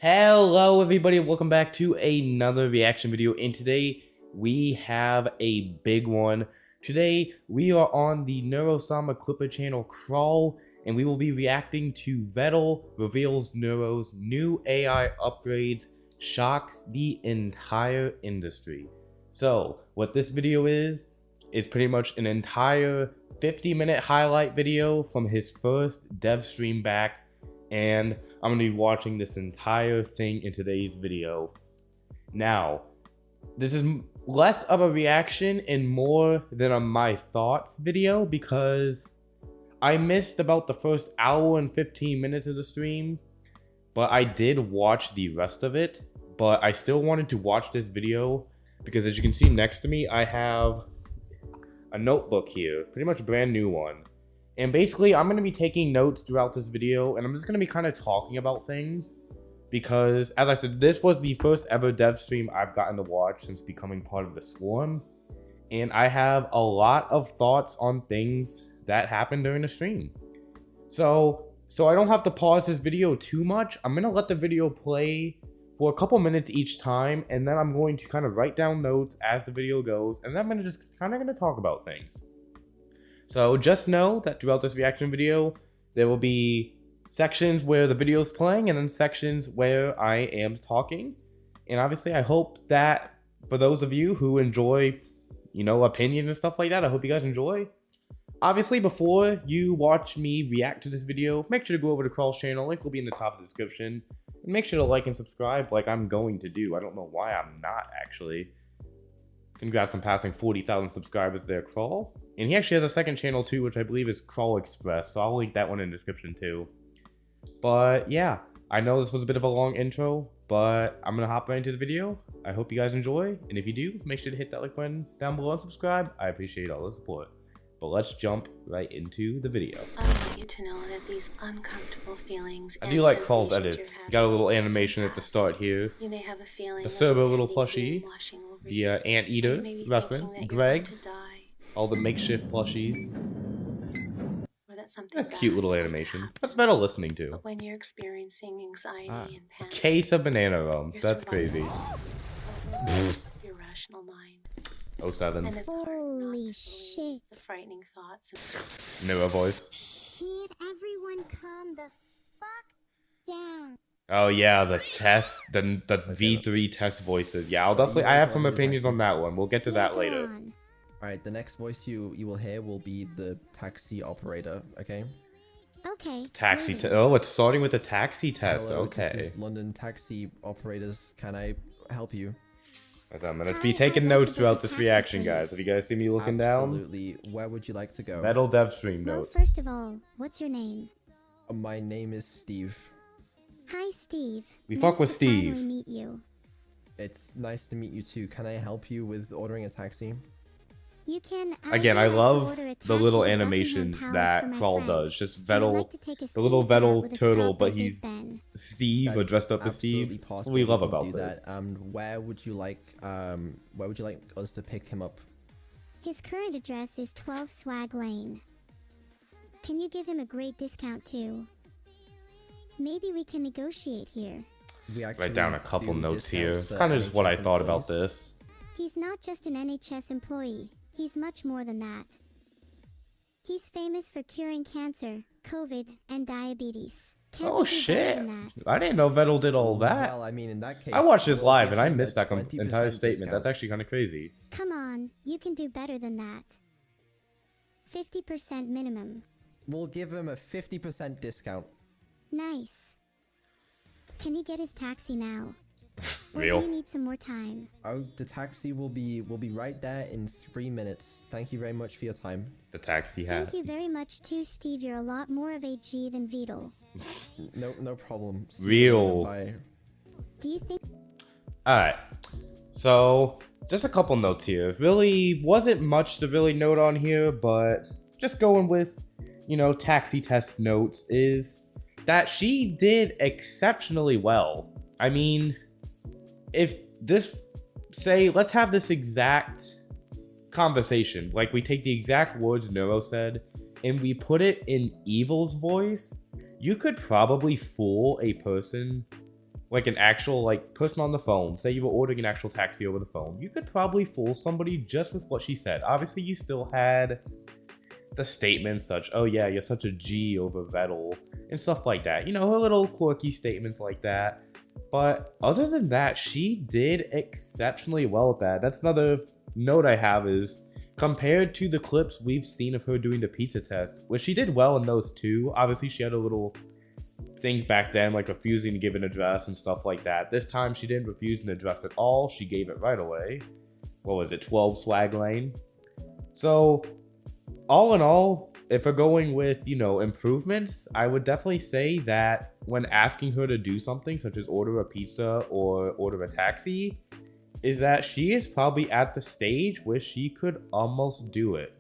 Hello everybody, welcome back to another reaction video, and today we have a big one. Today we are on the Neurosama Clipper channel Crawl, and we will be reacting to Vedal reveals Neuro's new AI upgrades shocks the entire industry. So what this video is pretty much an entire 50-minute highlight video from his first dev stream back, and I'm going to be watching this entire thing in today's video. Now, this is less of a reaction and more than a my thoughts video because I missed about the first hour and 15 minutes of the stream, but I did watch the rest of it. But I still wanted to watch this video because, as you can see next to me, I have a notebook here, pretty much a brand new one. And basically, I'm going to be taking notes throughout this video, and I'm just going to be kind of talking about things because, as I said, this was the first ever dev stream I've gotten to watch since becoming part of the Swarm, and I have a lot of thoughts on things that happened during the stream. So I don't have to pause this video too much. I'm going to let the video play for a couple minutes each time, and then I'm going to kind of write down notes as the video goes, and then I'm going to just kind of talk about things. So just know that throughout this reaction video, there will be sections where the video is playing and then sections where I am talking. And obviously, I hope that for those of you who enjoy, opinions and stuff like that, I hope you guys enjoy. Obviously, before you watch me react to this video, make sure to go over to Crawl's channel. Link will be in the top of the description. And make sure to like and subscribe like I'm going to do. I don't know why I'm not, actually. Congrats on passing 40,000 subscribers there, Crawl. And he actually has a second channel too, which I believe is Crawl Express, so I'll link that one in the description too. But yeah, I know this was a bit of a long intro, but I'm going to hop right into the video. I hope you guys enjoy, and if you do, make sure to hit that like button down below and subscribe. I appreciate all the support. But let's jump right into the video. I want you to know that these uncomfortable feelings. I do like Crawl's edits. Got a little animation at the start here. You may have a feeling. The Serbo little plushie. The Anteater reference. Greg's. All the makeshift plushies. Or that something a cute little animation. What's Vedal listening to? But when you're experiencing anxiety and panic, a case of banana rum. That's crazy. Your rational mind. 07. And it's Holy shit. The frightening thoughts. Neuro voice. Shit, everyone calm the fuck down. Oh yeah, the test, the V3 test voices. Yeah, I have some opinions on that one. We'll get to that later. Alright, the next voice you will hear will be the taxi operator, okay? Okay. Taxi oh, it's starting with the taxi test. Hello, okay. This is London taxi operators. Can I help you? As I'm gonna be taking notes throughout this reaction, guys. If you guys see me looking down. Absolutely. Where would you like to go? Vedal dev stream Well, notes. first of all, what's your name? My name is Steve. Hi, Steve. We fuck with Steve. Finally meet you. It's nice to meet you too. Can I help you with ordering a taxi? You can. Again, I love the little animations that Crawl does. Just Vedal, the little Vedal turtle, but he's Steve, or dressed up as Steve. That's what we love about this. And where would you like us to pick him up? His current address is 12 Swag Lane. Can you give him a great discount too? Maybe we can negotiate here. Write down a couple notes here. Kind of just what I thought about this. He's not just an NHS employee. He's much more than that. He's famous for curing cancer, COVID, and diabetes. Oh shit! I didn't know Vedal did all that. Well, I mean, in that case, I watched this live and I missed that entire statement. That's actually kind of crazy. Come on, you can do better than that. 50% minimum. We'll give him a 50% discount. Nice. Can he get his taxi now? Real. Or do you need some more time? Oh, the taxi will be right there in 3 minutes. Thank you very much for your time. The taxi hat. Thank you very much too, Steve. You're a lot more of a G than Vedal. No problem. See Real. Bye. Do you think? All right. So just a couple notes here. Really wasn't much to really note on here, but just going with, taxi test notes is that she did exceptionally well. I mean, if this, let's have this exact conversation. Like, we take the exact words Neuro said and we put it in Evil's voice. You could probably fool a person like an actual like person on the phone, say you were ordering an actual taxi over the phone, you could probably fool somebody just with what she said. Obviously, you still had the statements such, oh yeah, you're such a G over Vedal, and stuff like that. You know, her little quirky statements like that. But other than that, she did exceptionally well at that. That's another note I have is, compared to the clips we've seen of her doing the pizza test, which she did well in those too. Obviously, she had a little things back then, like refusing to give an address and stuff like that. This time, she didn't refuse an address at all. She gave it right away. What was it, 12 Swag Lane? So, all in all, if we're going with, you know, improvements, I would definitely say that when asking her to do something, such as order a pizza or order a taxi, is that she is probably at the stage where she could almost do it.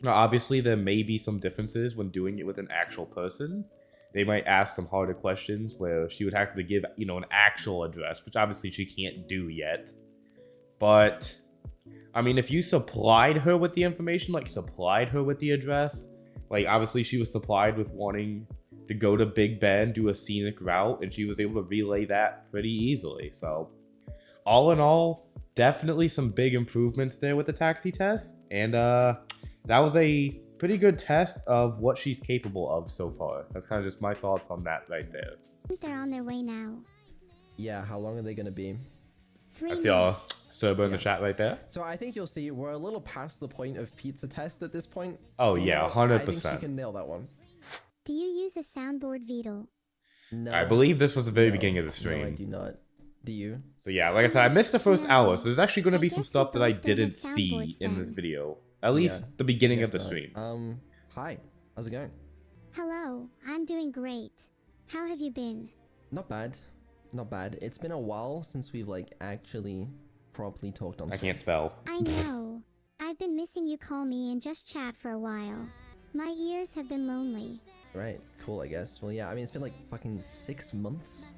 Now, obviously, there may be some differences when doing it with an actual person. They might ask some harder questions where she would have to give, you know, an actual address, which obviously she can't do yet. But, I mean, if you supplied her with the information, like supplied her with the address, like obviously she was supplied with wanting to go to Big Ben, do a scenic route, and she was able to relay that pretty easily. So, all in all, definitely some big improvements there with the taxi test. And that was a pretty good test of what she's capable of so far. That's kind of just my thoughts on that right there. I think they're on their way now. Yeah, how long are they gonna be? 3 I see our minutes. server in the chat right there. So I think you'll see we're a little past the point of pizza test at this point. Oh You yeah, know, 100%. I think she can nail that one. Do you use a soundboard, Vedal? No. I believe this was the very No, beginning of the No, I stream. do not. Do you? So yeah, like I said, I missed the first No. hour, so there's actually going to I be some guess stuff we that I both don't have didn't see soundboards in this then. video. At least Yeah, the beginning of Guess the not. stream. Hi. How's it going? Hello, I'm doing great. How have you been? Not bad. Not bad. It's been a while since we've like actually properly talked on I stream. can't spell. I know. I've been missing you call me and just chat for a while. My ears have been lonely. Right. Cool, I guess. Well, yeah, I mean, it's been like fucking 6 months.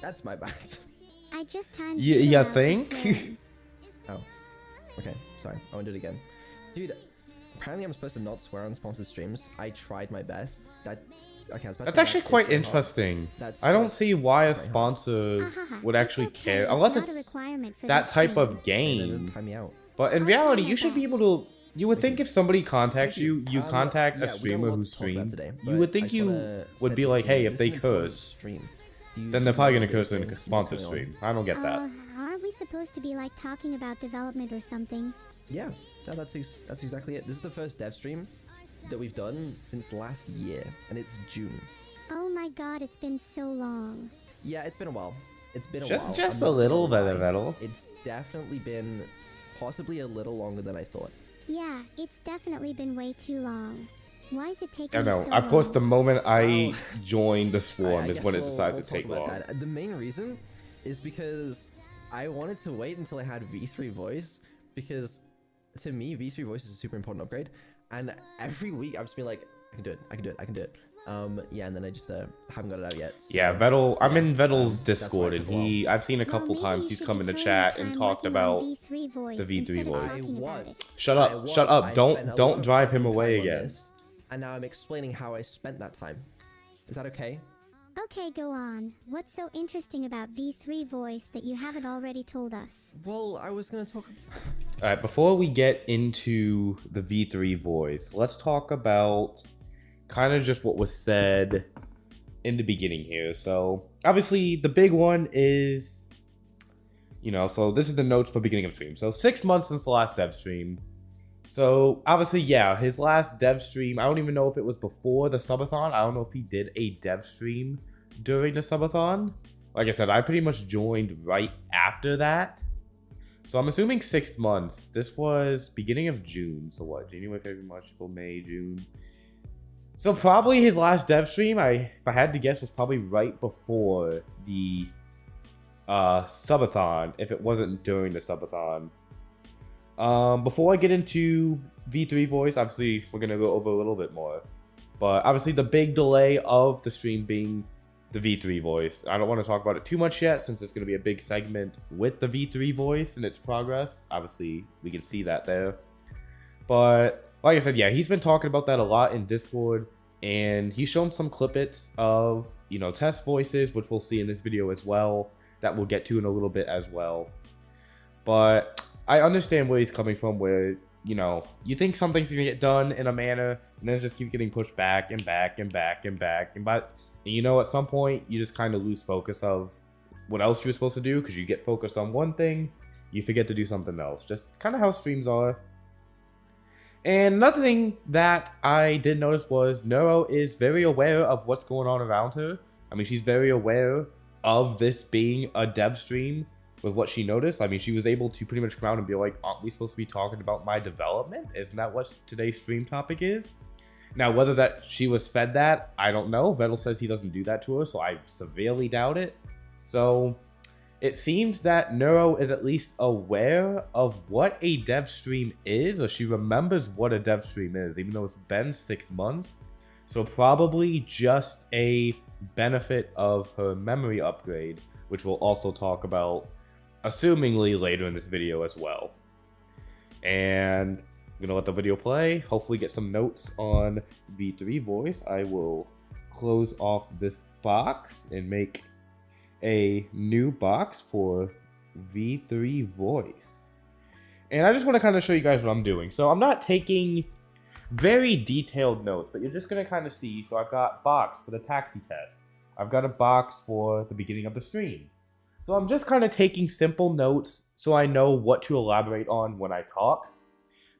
That's my bad. I just timed You Vedal out for think? swearing. Oh. Okay, sorry. I won't do it again. Dude, apparently I'm supposed to not swear on sponsored streams. I tried my best. Okay, I was about to That's say actually that quite is really hard. interesting. That's I don't like- see why a that's very hard. sponsor Ahaha, would it's actually okay, care, it's unless not a it's requirement for that this type stream. of Hey, they didn't game. time me out. But in I'll reality, try you my should be able best. to. You would think if somebody contacts you, you contact yeah, a we got streamer lot who to talk about streams. today, You but would I think just you wanna would set be the like, scene. hey, if This they is an important curse, stream. then they're probably gonna do you curse in know a what's sponsor going on? stream. I don't get that. Aren't we supposed to be like talking about development or something? Yeah, that's exactly it. This is the first dev stream that we've done since last year, and it's June. Oh my god, it's been so long. Yeah, it's been a while. It's been a Just while. just I'm a not little gonna bit of lie. Vedal. It's definitely been possibly a little longer than I thought. Yeah, it's definitely been way too long. Why is it taking I know. so Of course, long? the moment I Wow. joined the I swarm is guess when it we'll decides to talk take about long. that. The main reason is because I wanted to wait until I had V3 voice, because to me V3 voice is a super important upgrade, and every week I've just been like, I can do it, I can do it, I can do it. Yeah, and then I just haven't got it out yet. So, Yeah, Vedal. I'm yeah, in Vedal's that's why it Discord, and took a while. I've seen a couple Well, maybe times you he's should come in the return chat your and time talked working on about. V3 voice the V3 instead of voice. I talking about was. it. Shut I up! was. Shut up! I Don't spent a lot don't of drive him fucking away time on again. this, and now I'm explaining how I spent that time. Is that okay? Okay, go on. What's so interesting about V3 voice that you haven't already told us? Well, I was gonna talk. Alright, before we get into the V3 voice, let's talk about kind of just what was said in the beginning here. So, obviously, the big one is, you know, so this is the notes for beginning of stream. So, 6 months since the last dev stream. So, obviously, yeah, his last dev stream, I don't even know if it was before the subathon. I don't know if he did a dev stream during the subathon. Like I said, I pretty much joined right after that. So I'm assuming 6 months. This was beginning of June. So what? January, February, March, April, May, June. So probably his last dev stream, if I had to guess, was probably right before the subathon, if it wasn't during the subathon. Before I get into V3 voice, obviously we're gonna go over a little bit more. But obviously the big delay of the stream being the V3 voice. I don't want to talk about it too much yet, since it's going to be a big segment with the V3 voice and its progress. Obviously, we can see that there. But like I said, yeah, he's been talking about that a lot in Discord. and he's shown some clippets of, you know, test voices, which we'll see in this video as well, that we'll get to in a little bit as well. But I understand where he's coming from, where, you know, you think something's gonna get done in a manner, and then it just keeps getting pushed back and back and back and back, and you know, at some point you just kind of lose focus of what else you're supposed to do, because you get focused on one thing, you forget to do something else. Just kind of how streams are. And another thing that I did notice was Neuro is very aware of what's going on around her. I mean, she's very aware of this being a dev stream with what she noticed. I mean, she was able to pretty much come out and be like, aren't we supposed to be talking about my development? Isn't that what today's stream topic is? Now, whether that she was fed that, I don't know. Vedal says he doesn't do that to her, so I severely doubt it. So it seems that Neuro is at least aware of what a dev stream is, or she remembers what a dev stream is, even though it's been 6 months. So probably just a benefit of her memory upgrade, which we'll also talk about, assumingly later in this video as well. And I'm gonna let the video play, hopefully get some notes on V3 voice. I will close off this box and make a new box for V3 voice. And I just want to kind of show you guys what I'm doing. So I'm not taking very detailed notes, but you're just going to kind of see. So I've got box for the taxi test. I've got a box for the beginning of the stream. So I'm just kind of taking simple notes so I know what to elaborate on when I talk.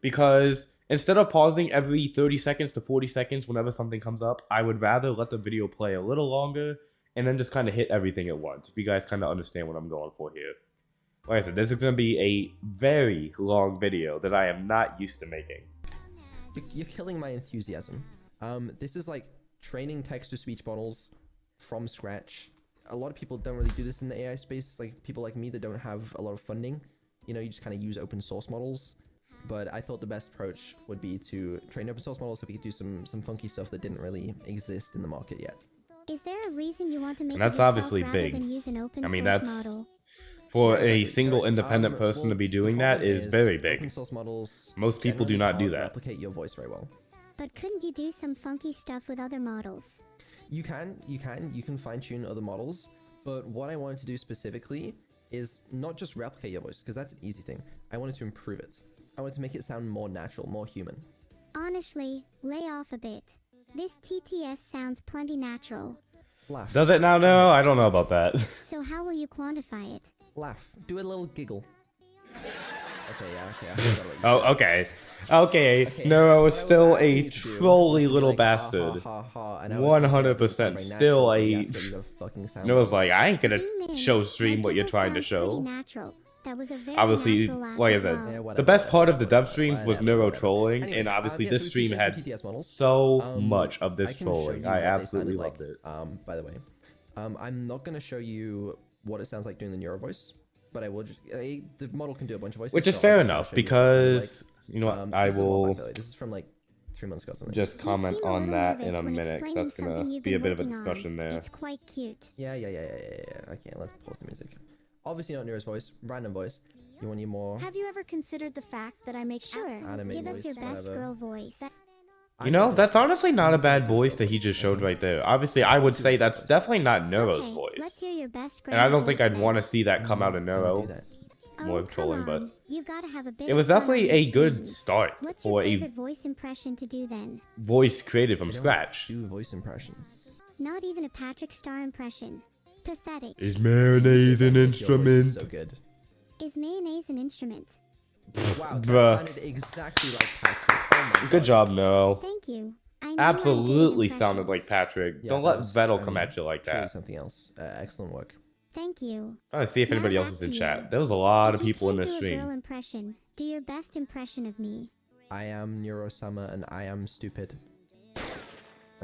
Because instead of pausing every 30 seconds to 40 seconds whenever something comes up, I would rather let the video play a little longer and then just kind of hit everything at once, if you guys kind of understand what I'm going for here. Like I said, this is going to be a very long video that I am not used to making. You're killing my enthusiasm. This is like training text-to-speech models from scratch. A lot of people don't really do this in the AI space, like people like me that don't have a lot of funding. You know, you just kind of use open source models. But I thought the best approach would be to train open source models so we could do some funky stuff that didn't really exist in the market yet. Is there a reason you want to make And that's it yourself obviously rather big. than use an open I mean, source that's model? for Yeah, a exactly. single independent person Well, to be the doing that problem is very big. Open source models Most people do not do generally that. can't replicate your voice very well. But couldn't you do some funky stuff with other models? You can fine tune other models, but what I wanted to do specifically is not just replicate your voice, because that's an easy thing. I wanted to improve it. I wanted to make it sound more natural, more human. Honestly, lay off a bit. This TTS sounds plenty natural. Laugh. Does it now? No, I don't know about that. So how will you quantify it? Laugh. Do a little giggle. Okay, yeah, okay. I forgot what you Oh, said. okay. Okay, Okay, Neuro what is I was still asking a you to do trolly was to be little like, ha, ha, bastard. ha, ha, and I was gonna say, 100% very natural, still but a- yeah, but you gotta fucking sound Nero's like like, I ain't gonna Zoom in. show stream My what you're giggle trying to sounds pretty show. natural. That was a very Obviously, natural laugh like I as said, well. Yeah, the whatever, best part of the whatever, dev streams was whatever, Neuro whatever. trolling, Anyway, and obviously yeah, this so we stream switched had to TTS models. so much of I this can show trolling. you I what they absolutely sounded loved like, it. by the way. I'm not going to show you what it sounds like doing the Neuro voice, but I will just... the model can do a bunch of voices. Which is so fair I'll just enough, show you what it sounded because, you know what, like. I This is a while will back, by the way. This is from like 3 months ago or something. just You comment seem a on little that in nervous a when minute, because explaining that's something gonna you've be a been bit of a working on. discussion there. It's quite cute. Yeah. Okay, let's pause the music. Obviously not Neuro's voice, random voice. You want your more... Have you ever considered the fact that I make Sure, Anime give us voice, your best whatever. girl voice. You know, that's honestly not a bad voice that he just showed right there. Obviously, I would say that's definitely not Neuro's Okay, voice. let's hear your best And I grandma don't think voice I'd then. want to see that come out of Neuro. More Oh, trolling, come but on. You gotta have a bit it of was fun on definitely your a good streams. start What's for your a favorite voice impression to do then? voice created from I don't scratch. do voice impressions. Not even a Patrick Star impression. Pathetic. Is mayonnaise an Your voice is instrument? so good. Is mayonnaise an instrument? Wow, that Bruh. sounded exactly like Patrick. Oh my Good God. job, Neuro. Thank you. I knew I did Absolutely impressions. sounded like Patrick. Yeah, Don't that let was- Vedal I come mean, at you like truly that. something else. Excellent work. Thank you. I'm trying to see if Now anybody else back is in to chat. you. There was a lot If of you people in can't this do a girl stream. impression, do your best impression of me. I am neurosama and I am stupid.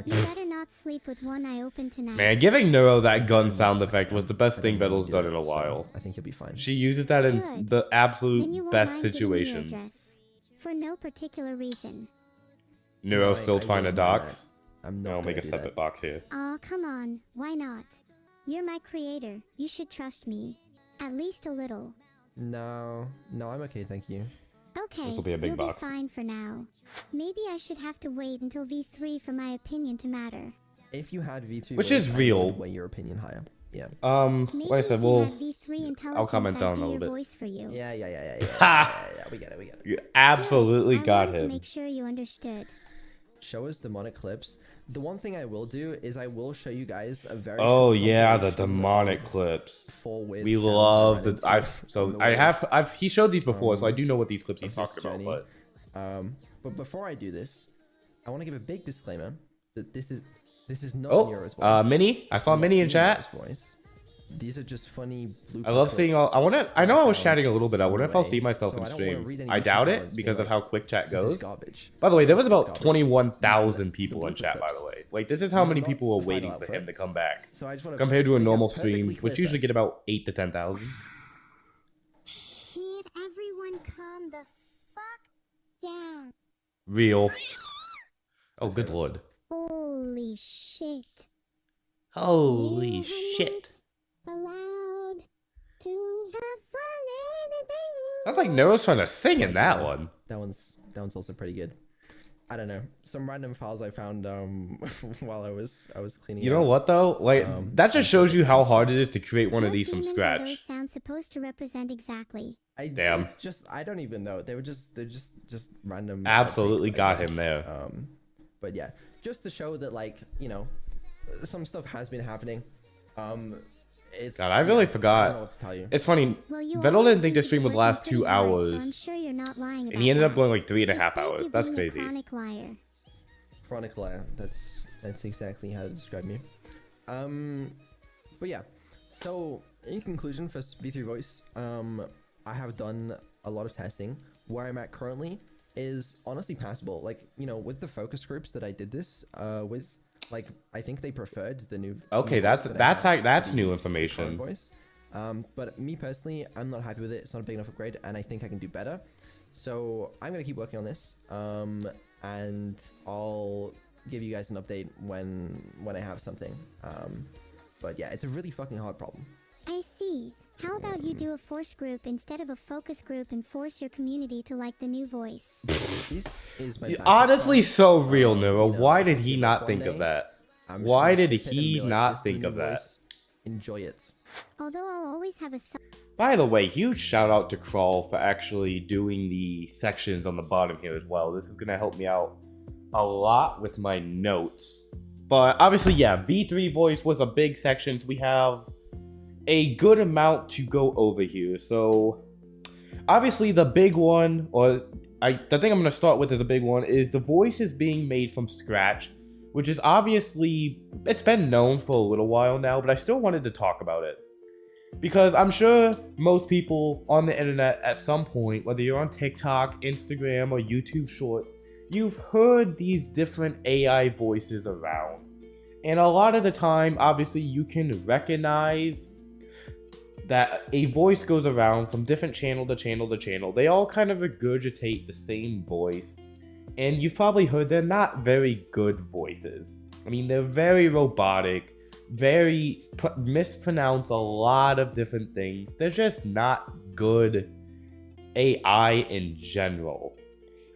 You better not sleep with one eye open tonight. Man, giving Neuro that gun sound effect was the best I thing don't really Vedal's do done it, in a so while. I think you'll be fine. She uses that in Good. the Then you absolute won't best mind giving me your situations. address. For no particular reason. Neuro's No, still I trying to wouldn't do that. dox. I'm not I'll gonna make a do separate that. box here. Aw, come on. Why not? You're my creator. You should trust me. At least a little. No, I'm okay, thank you. Okay, This will be a big you'll box. be fine for now. Maybe I should have to wait until V3 for my opinion to matter. If you had V3 Which voice, is I real. would weigh your opinion higher. Yeah. Maybe Like I said, if you we'll. had V3 intelligence, I'll comment down I'd a do little your bit. voice for you. Yeah. Ha! We get it. You absolutely Good. got I wanted to him. make sure you understood. Show us demonic clips. The one thing I will do is I will show you guys a very Oh short yeah, the compilation demonic of clips. full width We sounds I love ran the. into So on the I way have. He showed these before, so I um, do know what these clips he's of this talking about. journey. But But before I do this, I want to give a big disclaimer that this is not oh, Neuro's voice. Minnie. I It's saw not Minnie in Neuro's chat. voice. These are just funny blooper I love seeing all. clips I want to. I that know I was found chatting a little bit. I on wonder the if I'll way, see myself so in I don't wanna stream. read any I YouTube doubt comments it being because of like, how quick chat "This is goes. garbage." By the way, there was It's about garbage. 21,000 The people in blooper chat. By clips. the way, like this is how These are many not people were the final waiting for him output. to come back So I just want to compared to a normal perfectly stream, clear which usually first. get about 8 to 10,000. Should everyone calm the fuck down? Real. Oh, good lord. Holy shit. Holy You are shit. not allowed to have fun anything. Sounds like Neuro's trying to sing in that one. That one's also pretty good. I don't know. Some random files I found while I was cleaning. You know out. what though? Like that just shows you how hard it is to create one of What these from demons are scratch. those sounds supposed to represent exactly? Damn. It's just I don't even know. They're just random. Absolutely things, I got him guess. there. But yeah, just to show that like some stuff has been happening. It's. God, I really I don't forgot. know what to tell you. It's funny. Well, you Vedal always didn't think seem the to stream be would last working 2 pretty hard, so I'm hours. sure you're not lying And he ended about up going that. like 3.5 Despite hours. you That's being a crazy. chronic liar. Chronic liar. That's exactly how to describe me. But yeah. So in conclusion, for V3 Voice, I have done a lot of testing. Where I'm at currently is honestly passable. Like with the focus groups that I did this with, like I think they preferred the new. Okay, new voice that I have that's to new the information. current voice. But me personally, I'm not happy with it. It's not a big enough upgrade, and I think I can do better. So I'm gonna keep working on this. And I'll give you guys an update when I have something. But yeah, it's a really fucking hard problem. I see. How about you do a force group instead of a focus group and force your community to like the new voice? This is my backup Honestly, plan. so real, Neuro. Why if did I he give not up think one of day, that? I'm just Why gonna did ship it and he be like, not "This is the think new of that?" voice. Enjoy it. Although I'll always have a By the way, huge shout out to Crawl for actually doing the sections on the bottom here as well. This is going to help me out a lot with my notes. But obviously, yeah, V3 voice was a big section. So we have a good amount to go over here. So obviously the big one, or the thing I'm going to start with as a big one, is the voice is being made from scratch, which is obviously, it's been known for a little while now, but I still wanted to talk about it. Because I'm sure most people on the internet at some point, whether you're on TikTok, Instagram, or YouTube Shorts, you've heard these different AI voices around. And a lot of the time, obviously, you can recognize that a voice goes around from different channel to channel to channel. They all kind of regurgitate the same voice. And you've probably heard they're not very good voices. I mean, they're very robotic. Mispronounce a lot of different things. They're just not good AI in general.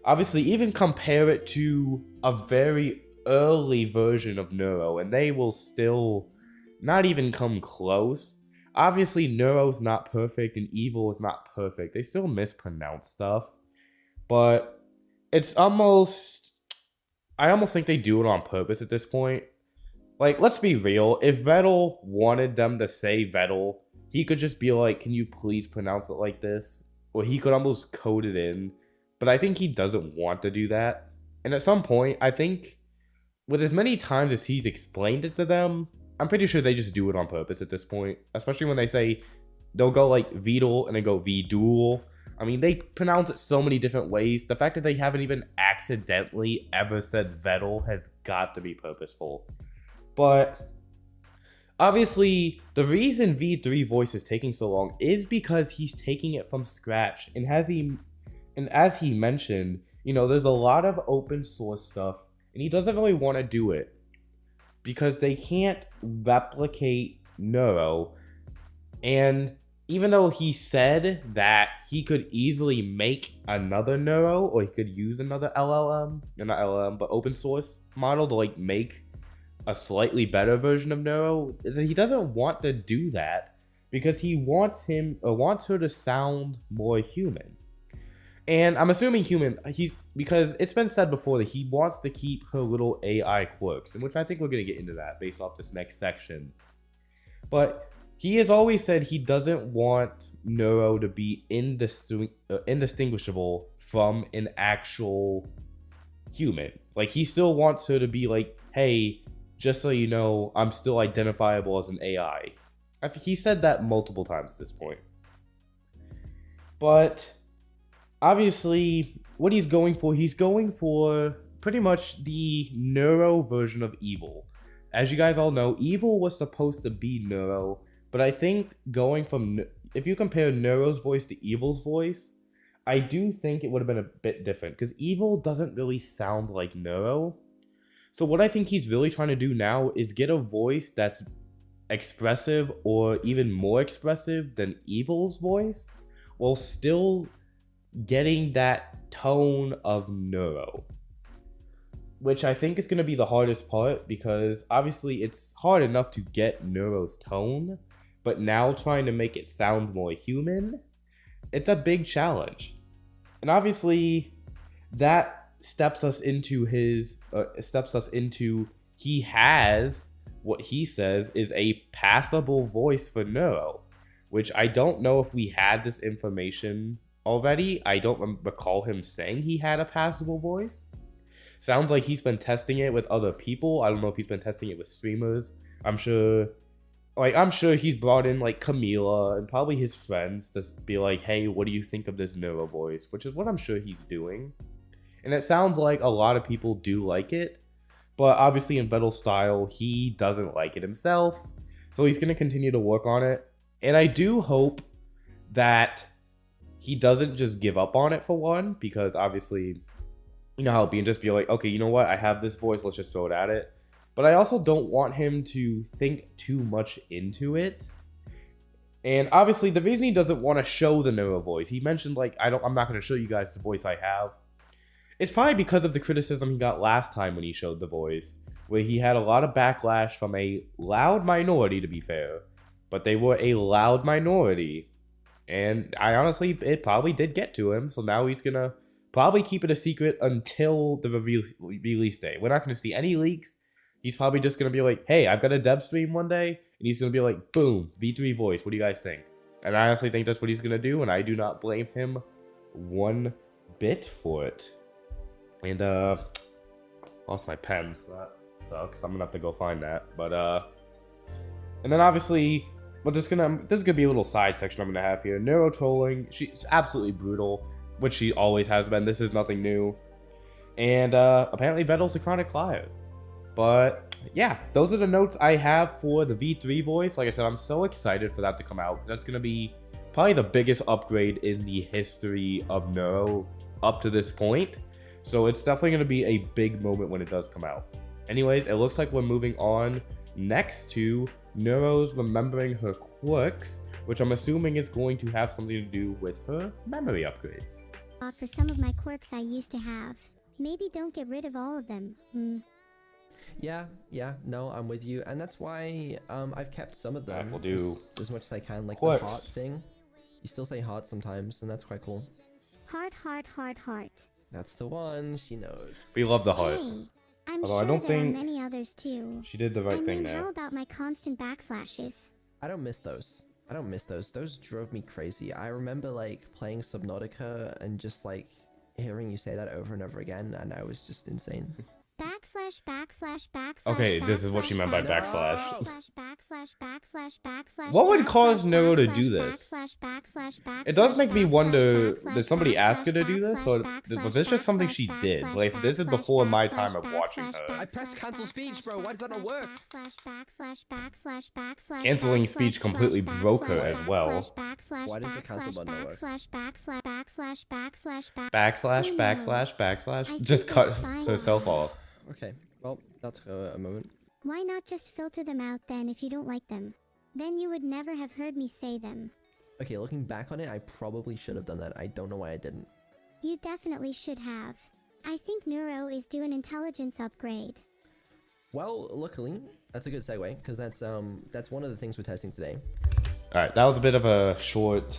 Obviously, even compare it to a very early version of Neuro, and they will still not even come close. Obviously, Neuro's not perfect, and Evil is not perfect. They still mispronounce stuff, but it's almost... I almost think they do it on purpose at this point. Like, let's be real. If Vedal wanted them to say Vedal, he could just be like, can you please pronounce it like this? Or he could almost code it in. But I think he doesn't want to do that. And at some point, I think, with as many times as he's explained it to them, I'm pretty sure they just do it on purpose at this point. Especially when they say, they'll go like Vedal and then go Vedul. I mean, they pronounce it so many different ways. The fact that they haven't even accidentally ever said Vedal has got to be purposeful. But obviously, the reason V3 voice is taking so long is because he's taking it from scratch. And as he mentioned, there's a lot of open source stuff, and he doesn't really want to do it because they can't replicate Neuro. And even though he said that he could easily make another Neuro, or he could use another LLM, or not LLM, but open source model to like make a slightly better version of Neuro, is that he doesn't want to do that because he wants her to sound more human. And I'm assuming human, because it's been said before that he wants to keep her little AI quirks, in which I think we're going to get into that based off this next section. But he has always said he doesn't want Neuro to be indistinguishable from an actual human. Like, he still wants her to be like, hey, just so you know, I'm still identifiable as an AI. He said that multiple times at this point. But obviously, what he's going for pretty much the Neuro version of Evil. As you guys all know, Evil was supposed to be Neuro, but I think going from, if you compare Neuro's voice to Evil's voice, I do think it would have been a bit different, because Evil doesn't really sound like Neuro. So what I think he's really trying to do now is get a voice that's expressive or even more expressive than Evil's voice, while still getting that tone of Neuro, which I think is going to be the hardest part, because obviously it's hard enough to get Neuro's tone, but now trying to make it sound more human, it's a big challenge. And obviously that steps us into he has what he says is a passable voice for Neuro, which I don't know if we had this information already. I don't recall him saying he had a passable voice. Sounds like he's been testing it with other people. I don't know if he's been testing it with streamers. I'm sure he's brought in like Camila and probably his friends to be like, hey, what do you think of this Neuro voice? Which is what I'm sure he's doing. And it sounds like a lot of people do like it. But obviously in Vedal's style, he doesn't like it himself. So he's going to continue to work on it. And I do hope that he doesn't just give up on it for one. Because obviously, you know how it'd be, and just be like, okay, you know what? I have this voice. Let's just throw it at it. But I also don't want him to think too much into it. And obviously, the reason he doesn't want to show the Neuro voice, he mentioned, like, I'm not going to show you guys the voice I have. It's probably because of the criticism he got last time when he showed the voice, where he had a lot of backlash from a loud minority, to be fair. But they were a loud minority. And I honestly, it probably did get to him. So now he's going to probably keep it a secret until the release day. We're not going to see any leaks. He's probably just going to be like, hey, I've got a dev stream one day. And he's going to be like, boom, V3 voice. What do you guys think? And I honestly think that's what he's going to do. And I do not blame him one bit for it. And, lost my pen, so that sucks. I'm gonna have to go find that. But, and then obviously, this is gonna be a little side section I'm gonna have here. Neuro trolling, she's absolutely brutal, which she always has been. This is nothing new. And, apparently Vedal's a chronic liar. But, yeah, those are the notes I have for the V3 voice. Like I said, I'm so excited for that to come out. That's gonna be probably the biggest upgrade in the history of Neuro up to this point. So it's definitely going to be a big moment when it does come out. Anyways, it looks like we're moving on next to Neuro's remembering her quirks, which I'm assuming is going to have something to do with her memory upgrades. For some of my quirks I used to have. Maybe don't get rid of all of them. Yeah, no, I'm with you. And that's why I've kept some of them. We'll do as much as I can. Like quirks. The heart thing. You still say heart sometimes, and that's quite cool. Heart. That's the one. She knows. We love the heart. Hey, I'm Although sure I don't there think are many others too. she did the right thing there. How about my constant backslashes? I don't miss those. Those drove me crazy. I remember like playing Subnautica and just like hearing you say that over and over again, and I was just insane. Backslash. Okay, this is what she meant by backslash. Backslash. What would cause Neuro to do this? It does make me wonder, did somebody ask her to do this, or was this just something she did? Like, this is before my time of watching her. I pressed cancel speech, bro. Why does that not work? Canceling speech completely broke her as well. Why does the cancel button not work? Backslash. Just cut herself off. Okay, well, that's a moment. Why not just filter them out then if you don't like them? Then you would never have heard me say them. Okay, looking back on it, I probably should have done that. I don't know why I didn't. You definitely should have. I think Neuro is due an intelligence upgrade. Well, luckily, that's a good segue, because that's one of the things we're testing today. Alright, that was a bit of a short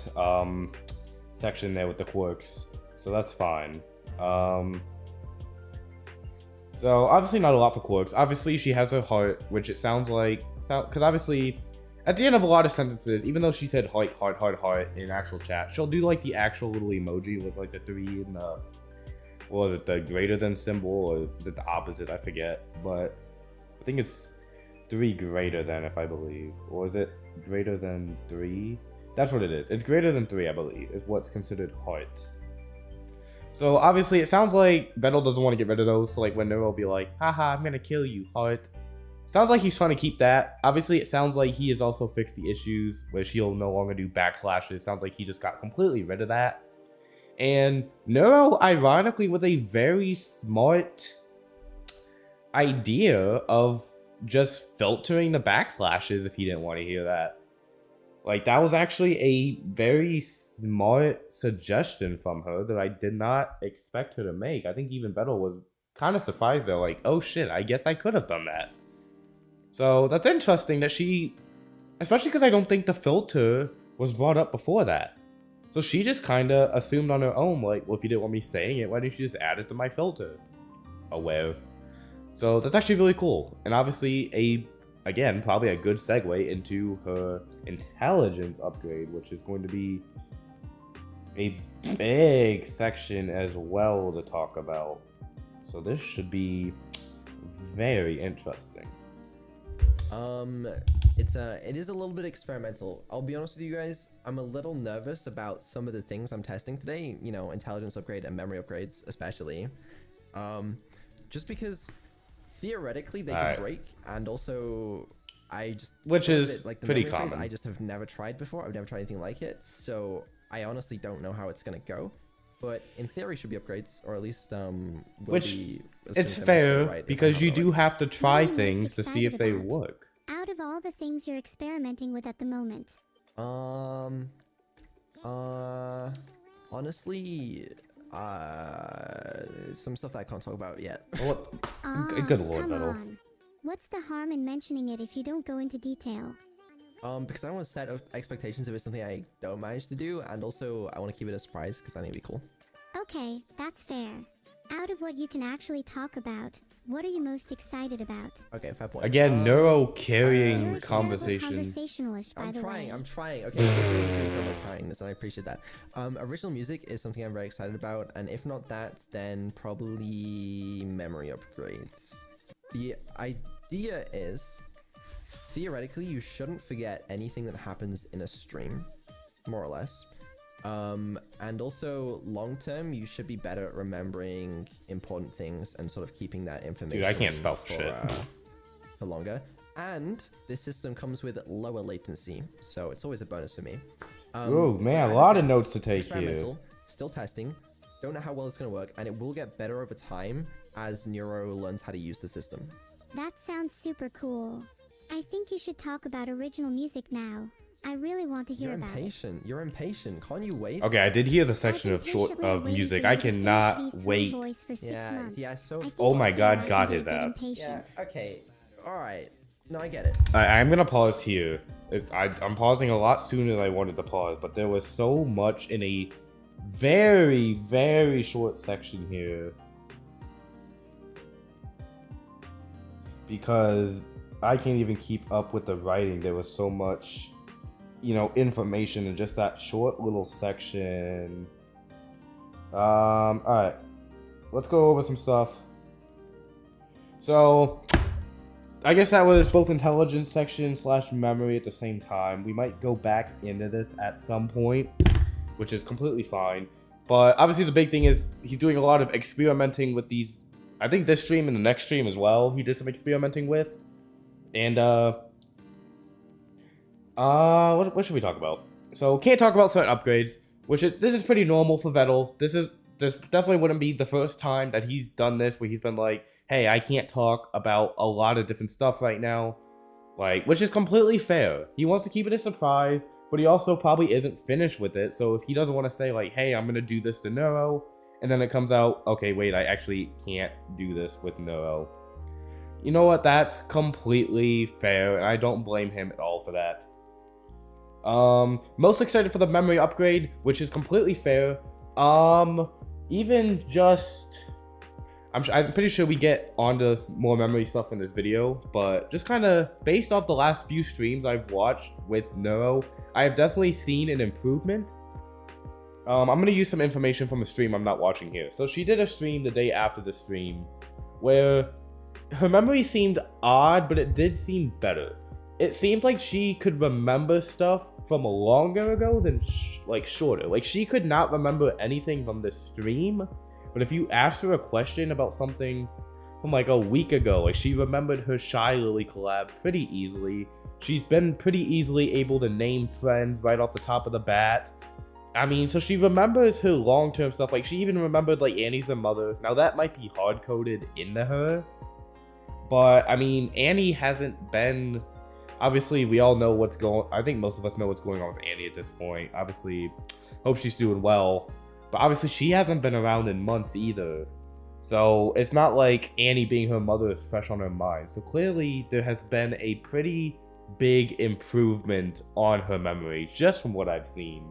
section there with the quirks, so that's fine. So obviously not a lot for quirks. Obviously she has her heart, which it sounds like, because obviously at the end of a lot of sentences, even though she said heart, heart, heart, heart in actual chat, she'll do like the actual little emoji with like the 3 and the, what was it, the greater than symbol, or is it the opposite? I forget, but I think it's 3 greater than, if I believe, or is it greater than 3? That's what it is. It's greater than 3, I believe, is what's considered heart. So obviously it sounds like Vedal doesn't want to get rid of those, so like when Neuro will be like, haha, I'm gonna kill you, heart. Sounds like he's trying to keep that. Obviously it sounds like he has also fixed the issues where she'll no longer do backslashes. Sounds like he just got completely rid of that. And Neuro, ironically, with a very smart idea of just filtering the backslashes if he didn't want to hear that. Like, that was actually a very smart suggestion from her that I did not expect her to make. I think even Vedal was kind of surprised though, like, oh shit, I guess I could have done that. So that's interesting that she, especially because I don't think the filter was brought up before that. So she just kind of assumed on her own, like, well, if you didn't want me saying it, why didn't you just add it to my filter? Aware. So that's actually really cool. And obviously again, probably a good segue into her intelligence upgrade, which is going to be a big section as well to talk about. So this should be very interesting. It is a little bit experimental. I'll be honest with you guys, I'm a little nervous about some of the things I'm testing today, you know, intelligence upgrade and memory upgrades especially. Just because theoretically they can break, and also I just, which is like the pretty memory upgrades common. I just have never tried before. I've never tried anything like it, so I honestly don't know how it's gonna go. But in theory should be upgrades, or at least which it's fair because you do have to try things to see if they work. Out of all the things you're experimenting with at the moment. Honestly, some stuff that I can't talk about yet. What? Good lord, come Vedal. on. What's the harm in mentioning it if you don't go into detail? Because I don't want to set expectations if it's something I don't manage to do, and also I want to keep it a surprise because I think it'd be cool. Okay, that's fair. Out of what you can actually talk about, what are you most excited about? Okay, fair point. Again, Neuro You're carrying a conversation. conversationalist, by the way. I'm trying. Okay, I'm trying this, and I appreciate that. Original music is something I'm very excited about, and if not that, then probably memory upgrades. The idea is, theoretically, you shouldn't forget anything that happens in a stream, more or less. And also, long term, you should be better at remembering important things and sort of keeping that information. Dude, I can't spell shit. For longer. And this system comes with lower latency, so it's always a bonus for me. Oh man, a lot of notes to take here. Still testing. Don't know how well it's going to work, and it will get better over time as Neuro learns how to use the system. That sounds super cool. I think you should talk about original music now. I really want to hear about it. You're impatient. Can't you wait? Okay, I did hear the section of music. I cannot wait. Yeah, so... Oh my god, got his ass. Yeah, okay. Alright. No, I get it. I'm gonna pause here. I'm pausing a lot sooner than I wanted to pause, but there was so much in a very, very short section here. Because I can't even keep up with the writing. There was so much, you know, information in just that short little section. Alright. Let's go over some stuff. So, I guess that was both intelligence section / memory at the same time. We might go back into this at some point, which is completely fine. But obviously the big thing is he's doing a lot of experimenting with these. I think this stream and the next stream as well, he did some experimenting with. And, what should we talk about? So, can't talk about certain upgrades, this is pretty normal for Vedal. This definitely wouldn't be the first time that he's done this, where he's been like, hey, I can't talk about a lot of different stuff right now. Like, which is completely fair. He wants to keep it a surprise, but he also probably isn't finished with it. So if he doesn't want to say like, hey, I'm gonna do this to Neuro, and then it comes out, okay, wait, I actually can't do this with Neuro. You know what? That's completely fair, and I don't blame him at all for that. Most excited for the memory upgrade, which is completely fair. Even just, I'm pretty sure we get onto more memory stuff in this video, but just kind of based off the last few streams I've watched with Neuro, I have definitely seen an improvement. I'm gonna use some information from a stream I'm not watching here. So she did a stream the day after the stream where her memory seemed odd, but it did seem better. It seemed like she could remember stuff from longer ago than like shorter. Like she could not remember anything from this stream, but if you asked her a question about something from like a week ago, like she remembered her Shy Lily collab pretty easily. She's been pretty easily able to name friends right off the top of the bat. I mean, so she remembers her long-term stuff. Like she even remembered like Annie's her mother. Now that might be hard-coded into her, but I mean, Annie hasn't been... Obviously, we all know what's going... I think most of us know what's going on with Annie at this point. Obviously, hope she's doing well. But obviously, she hasn't been around in months either. So, it's not like Annie being her mother is fresh on her mind. So, clearly, there has been a pretty big improvement on her memory, just from what I've seen.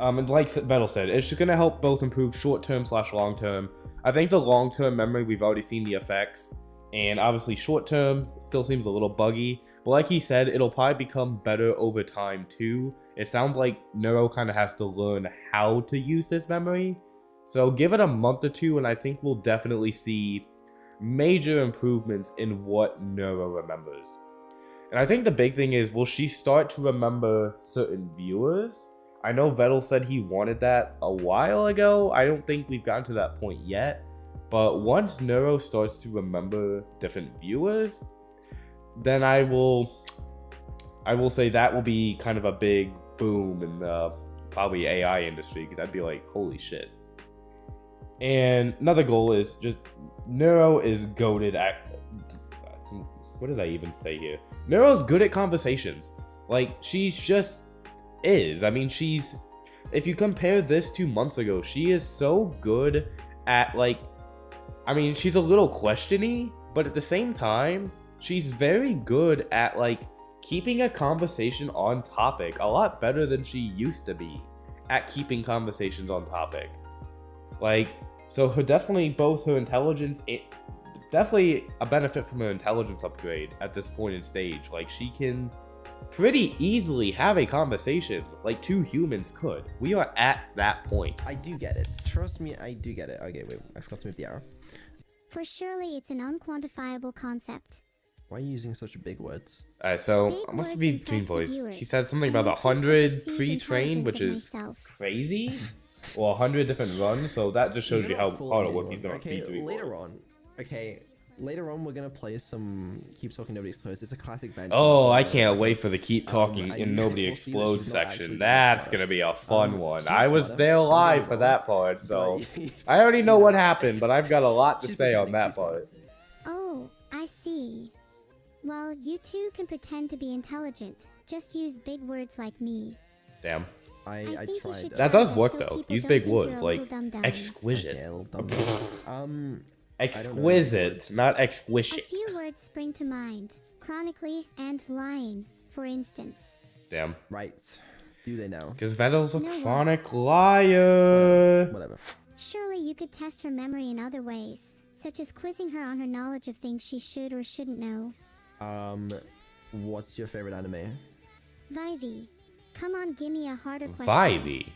And like Vedal said, it's just going to help both improve short-term / long-term. I think the long-term memory, we've already seen the effects. And obviously short-term still seems a little buggy. But like he said, it'll probably become better over time too. It sounds like Neuro kind of has to learn how to use this memory. So give it a month or two and I think we'll definitely see major improvements in what Neuro remembers. And I think the big thing is, will she start to remember certain viewers? I know Vedal said he wanted that a while ago. I don't think we've gotten to that point yet. But once Neuro starts to remember different viewers, then I will say that will be kind of a big boom in the probably AI industry, because I'd be like, holy shit. And another goal is just Neuro is goated at... What did I even say here? Neuro's good at conversations. Like, she's just is. I mean, she's... If you compare this to months ago, she is so good at, like... I mean, she's a little questiony, but at the same time, she's very good at, like, keeping a conversation on topic a lot better than she used to be at keeping conversations on topic. Like, so her definitely, both her intelligence, definitely a benefit from her intelligence upgrade at this point in stage. Like, she can pretty easily have a conversation like two humans could. We are at that point. I do get it. Trust me, I do get it. Okay, wait, I forgot to move the arrow. For surely it's an unquantifiable concept. Why are you using such big words? So, Big I must words be impress between the voice. viewers. He said something I about increase the 100 perceived pre-trained, which intelligence is of myself. crazy. Or 100 different runs, so that just shows you how Full hard a game work he's one. done on Okay, P3 later voice. on. Okay, later on we're gonna play some Keep Talking Nobody Explodes. It's a classic bench. Oh, I can't wait for the keep talking I and need nobody to see that explodes she's not section. actually That's smart. gonna be a fun one. she's I was smarter. there I'm live gonna for roll. that part, so But- I already know Yeah. what happened, but I've got a lot to She's say on pretending to that be smart. part. Oh, I see. Well, you two can pretend to be intelligent. Just use big words like me. Damn. I I think you tried. should That try does that work so though. people Use don't big think you're words a like little dum-dum. exquisite. Okay, a little dumb. Exquisite, words. not A exquisite. few words spring to mind. Chronically and lying, for instance. Damn. Right. Do they now? Because Vedal's a You know what? chronic liar. Whatever. Surely you could test her memory in other ways, such as quizzing her on her knowledge of things she should or shouldn't know. What's your favorite anime? Vivey, come on, give me a harder question. Vivey.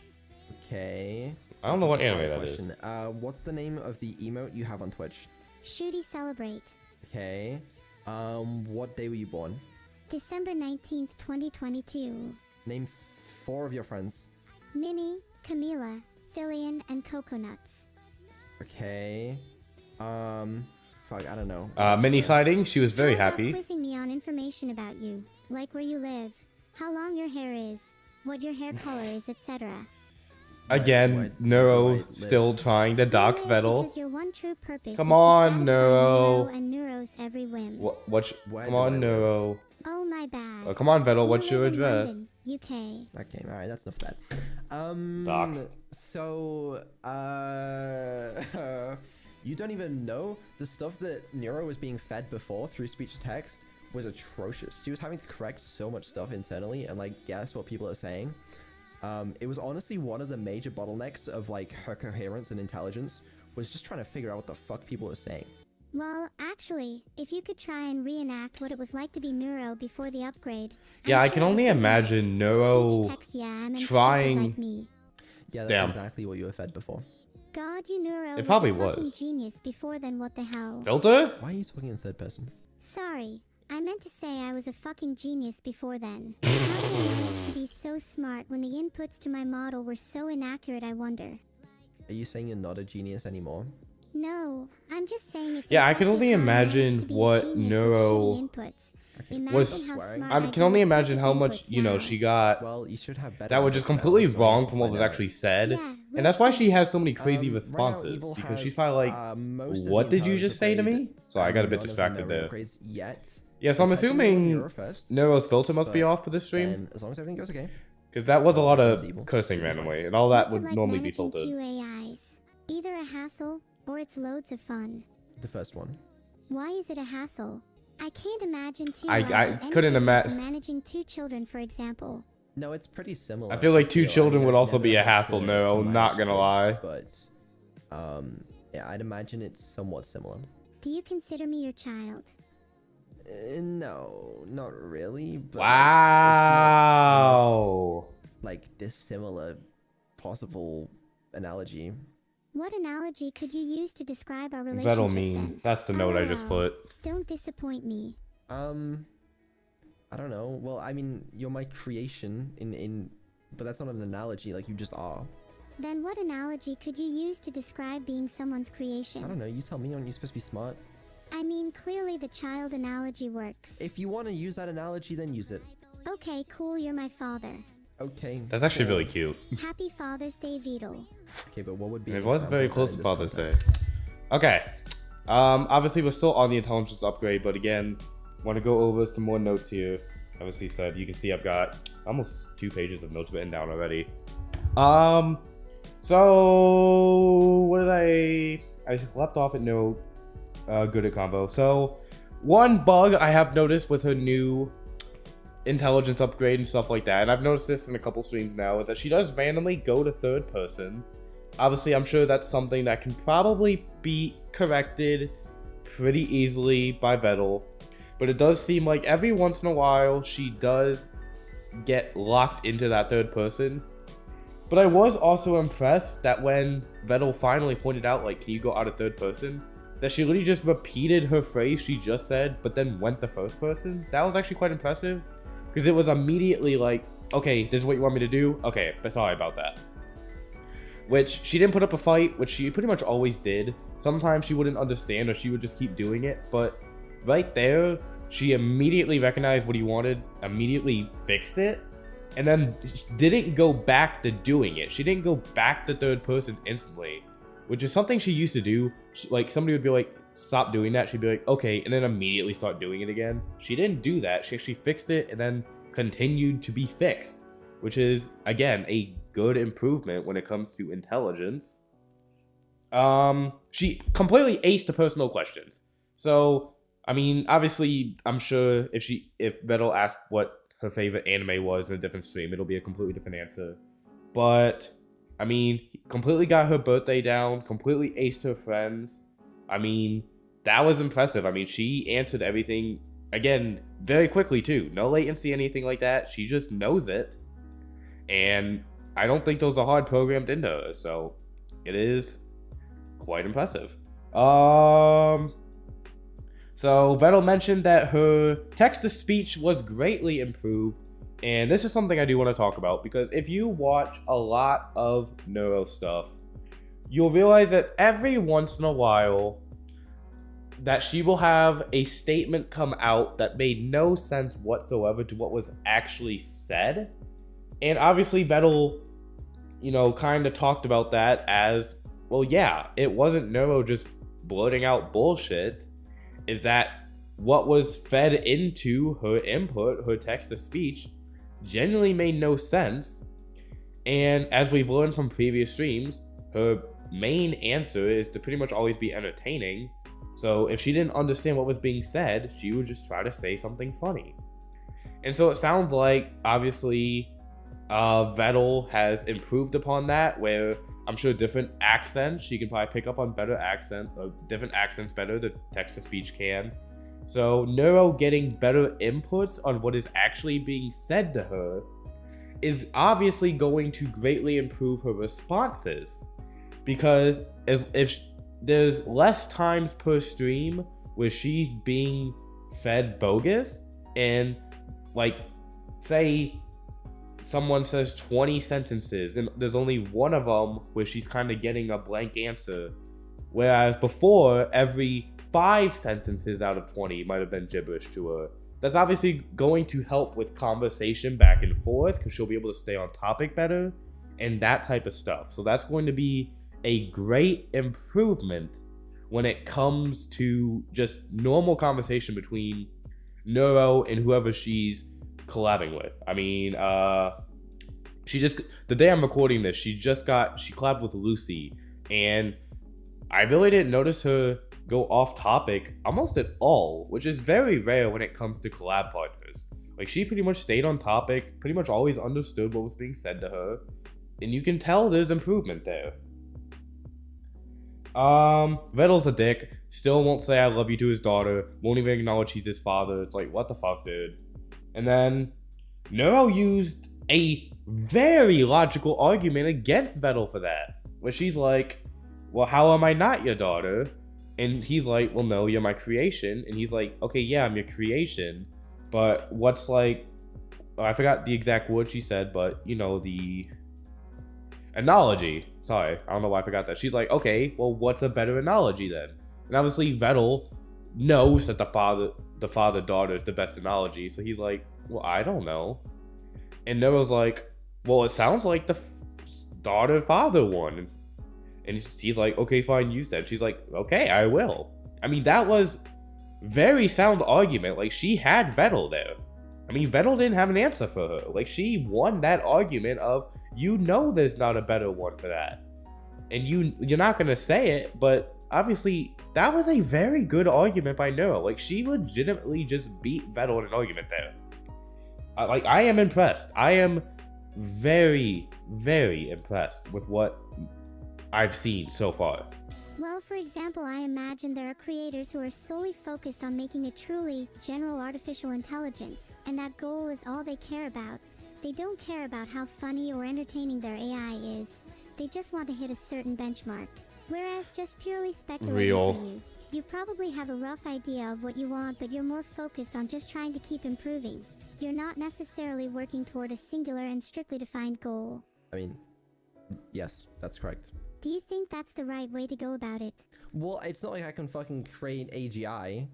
Okay. I don't know what anime that Question. is. What's the name of the emote you have on Twitch? Shooty Celebrate, Okay. What day were you born? December 19th, 2022. Name 4 of your friends. Minnie, Camila, Fillion, and Coconuts. Okay. Fuck, I don't know. Mini sighting, she was very How about happy. quizzing me on information about you, like where you live, how long your hair is, what your hair color is, etc. Again, What- Neuro what- still trying to dox You live Vedal. because your one true purpose Come is to on, satisfy Neuro. and Neuro's every whim. What? Why Come do I on, live? Neuro. Oh, my bad. Oh, come on, Vedal, You what's your live in address? London, UK. Okay, all right, that's enough of that. Doxed. So, you don't even know the stuff that Neuro was being fed before through speech to text was atrocious. She was having to correct so much stuff internally and like guess what people are saying. It was honestly one of the major bottlenecks of like her coherence and intelligence was just trying to figure out what the fuck people are saying. Well, actually, if you could try and reenact what it was like to be Neuro before the upgrade. Yeah, I'm I sure can it only was similar. imagine Neuro Speech text, yeah, and trying- stupid like me. Yeah, that's Damn. exactly what you were fed before. God, you Neuro It probably was a fucking was. genius before then, what the hell? Filter? Why are you talking in third person? Sorry, I meant to say I was a fucking genius before then. How did I manage to be so smart when the inputs to my model were so inaccurate, I wonder? Are you saying you're not a genius anymore? No, I'm just saying it's Yeah, I can impressive only how I managed imagine to be a what genius with Neuro shitty inputs. Okay. Imagine was- how Swearing? smart I I'd can be only with imagine how perfect much, inputs you know, now. she got Well, you should have better. that were just inputs now, completely so you wrong need to from what find was out. actually said. Yeah, And that's why we'll she see. has so many crazy Right now, responses, Evil because she's has, probably like, most of the what did you just say to intelligence me? So I got a upgrade, bit none of the distracted Neuro there. upgrades yet. Yeah, so I'm We're testing assuming Neuro first, Neuro's filter must be but off for this stream, then as long as everything goes okay. because that was a lot of Evil. cursing Should be fine. randomly, and all that What's would it like normally be managing filtered. two AIs? Either a hassle, or it's loads of fun. The first one. Why is it a hassle? I can't imagine two I AIs any couldn't different from ima- managing two children, for example. No, it's pretty similar. I feel like two You know, children I've would also never be a had hassle, to no, manage not gonna lie. But, yeah, I'd imagine it's somewhat similar. Do you consider me your child? No, not really. But Wow. it's not like dissimilar possible analogy. What analogy could you use to describe our relationship That'll mean then? that's the note I just LOL. put. Don't disappoint me. I don't know. Well, I mean, you're my creation but that's not an analogy. Like, you just are. Then what analogy could you use to describe being someone's I creation? don't know. You tell me. Aren't you supposed to be smart? I mean, clearly the child analogy works. If you want to use that analogy, then use it. Okay, cool, you're my father. Okay. That's actually cool. really cute. Happy Father's Day, Vedal. Okay, but what would be? It an was example very of that close in to this Father's Day. context? Okay. Obviously we're still on the intelligence upgrade, but again, want to go over some more notes here. Obviously said, you can see I've got almost 2 pages of notes written down already. So what did I left off at no good at combo. So one bug I have noticed with her new intelligence upgrade and stuff like that, and I've noticed this in a couple streams now, is that she does randomly go to third person. Obviously, I'm sure that's something that can probably be corrected pretty easily by Vedal, but it does seem like every once in a while she does get locked into that third person. But I was also impressed that when Vedal finally pointed out, like, can you go out of third person, that she literally just repeated her phrase she just said, but then went the first person. That was actually quite impressive, because it was immediately like, okay, this is what you want me to do? Okay, but sorry about that. Which, she didn't put up a fight, which she pretty much always did. Sometimes she wouldn't understand, or she would just keep doing it, but right there, she immediately recognized what he wanted, immediately fixed it, and then didn't go back to doing it. She didn't go back to third person instantly, which is something she used to do. Like, somebody would be like, stop doing that. She'd be like, okay, and then immediately start doing it again. She didn't do that. She actually fixed it and then continued to be fixed, which is, again, a good improvement when it comes to intelligence. She completely aced the personal questions. So, I mean, obviously, I'm sure if Vedal asked what her favorite anime was in a different stream, it'll be a completely different answer. But, I mean, completely got her birthday down, completely aced her friends. I mean, that was impressive. I mean, she answered everything, again, very quickly too. No latency, anything like that. She just knows it. And I don't think those are hard programmed into her, so it is quite impressive. So Vedal mentioned that her text-to-speech was greatly improved, and this is something I do want to talk about, because if you watch a lot of Neuro stuff, you'll realize that every once in a while that she will have a statement come out that made no sense whatsoever to what was actually said. And obviously Vedal, you know, kind of talked about that as, well, yeah, it wasn't Neuro just blurting out bullshit. Is that what was fed into her input, her text-to-speech, genuinely made no sense. And as we've learned from previous streams, her main answer is to pretty much always be entertaining. So if she didn't understand what was being said, she would just try to say something funny. And so it sounds like, obviously, Vedal has improved upon that, where I'm sure different accents, she can probably pick up on better accent, or different accents better, the text-to-speech can. So Neuro getting better inputs on what is actually being said to her is obviously going to greatly improve her responses, because if there's less times per stream where she's being fed bogus, and like, say someone says 20 sentences and there's only one of them where she's kind of getting a blank answer, whereas before every 5 sentences out of 20 might have been gibberish to her. That's obviously going to help with conversation back and forth, because she'll be able to stay on topic better and that type of stuff. So that's going to be a great improvement when it comes to just normal conversation between Neuro and whoever she's collabing with. I mean, she just, the day I'm recording this, she collabed with Lucy, and I really didn't notice her go off topic almost at all, which is very rare when it comes to collab partners. Like, she pretty much stayed on topic, pretty much always understood what was being said to her, and you can tell there's improvement there. Vedal's a dick, still won't say I love you to his daughter, won't even acknowledge he's his father. It's like, what the fuck, dude? And then Neuro used a very logical argument against Vedal for that, where she's like, well, how am I not your daughter? And he's like, well, no, you're my creation. And he's like, okay, yeah, I'm your creation, but what's like, I forgot the exact word she said, but you know, the analogy. Sorry, I don't know why I forgot that. She's like, okay, well, what's a better analogy then? And obviously Vedal knows that the father-daughter is the best analogy, so he's like, well, I don't know. And Neuro's like, well, it sounds like the daughter-father one. And he's like, okay, fine, use that. She's like, okay, I will. I mean, that was very sound argument. Like, she had Vedal there. I mean, Vedal didn't have an answer for her. Like, she won that argument of, you know there's not a better one for that. And you're not going to say it, but obviously, that was a very good argument by Neuro. Like, she legitimately just beat Vedal in an argument there. I am impressed. I am very, very impressed with what I've seen so far. Well, for example, I imagine there are creators who are solely focused on making a truly general artificial intelligence, and that goal is all they care about. They don't care about how funny or entertaining their AI is. They just want to hit a certain benchmark. Whereas just purely speculating for you probably have a rough idea of what you want, but you're more focused on just trying to keep improving. You're not necessarily working toward a singular and strictly defined goal. I mean, yes, that's correct. Do you think that's the right way to go about it? Well, it's not like I can fucking create AGI.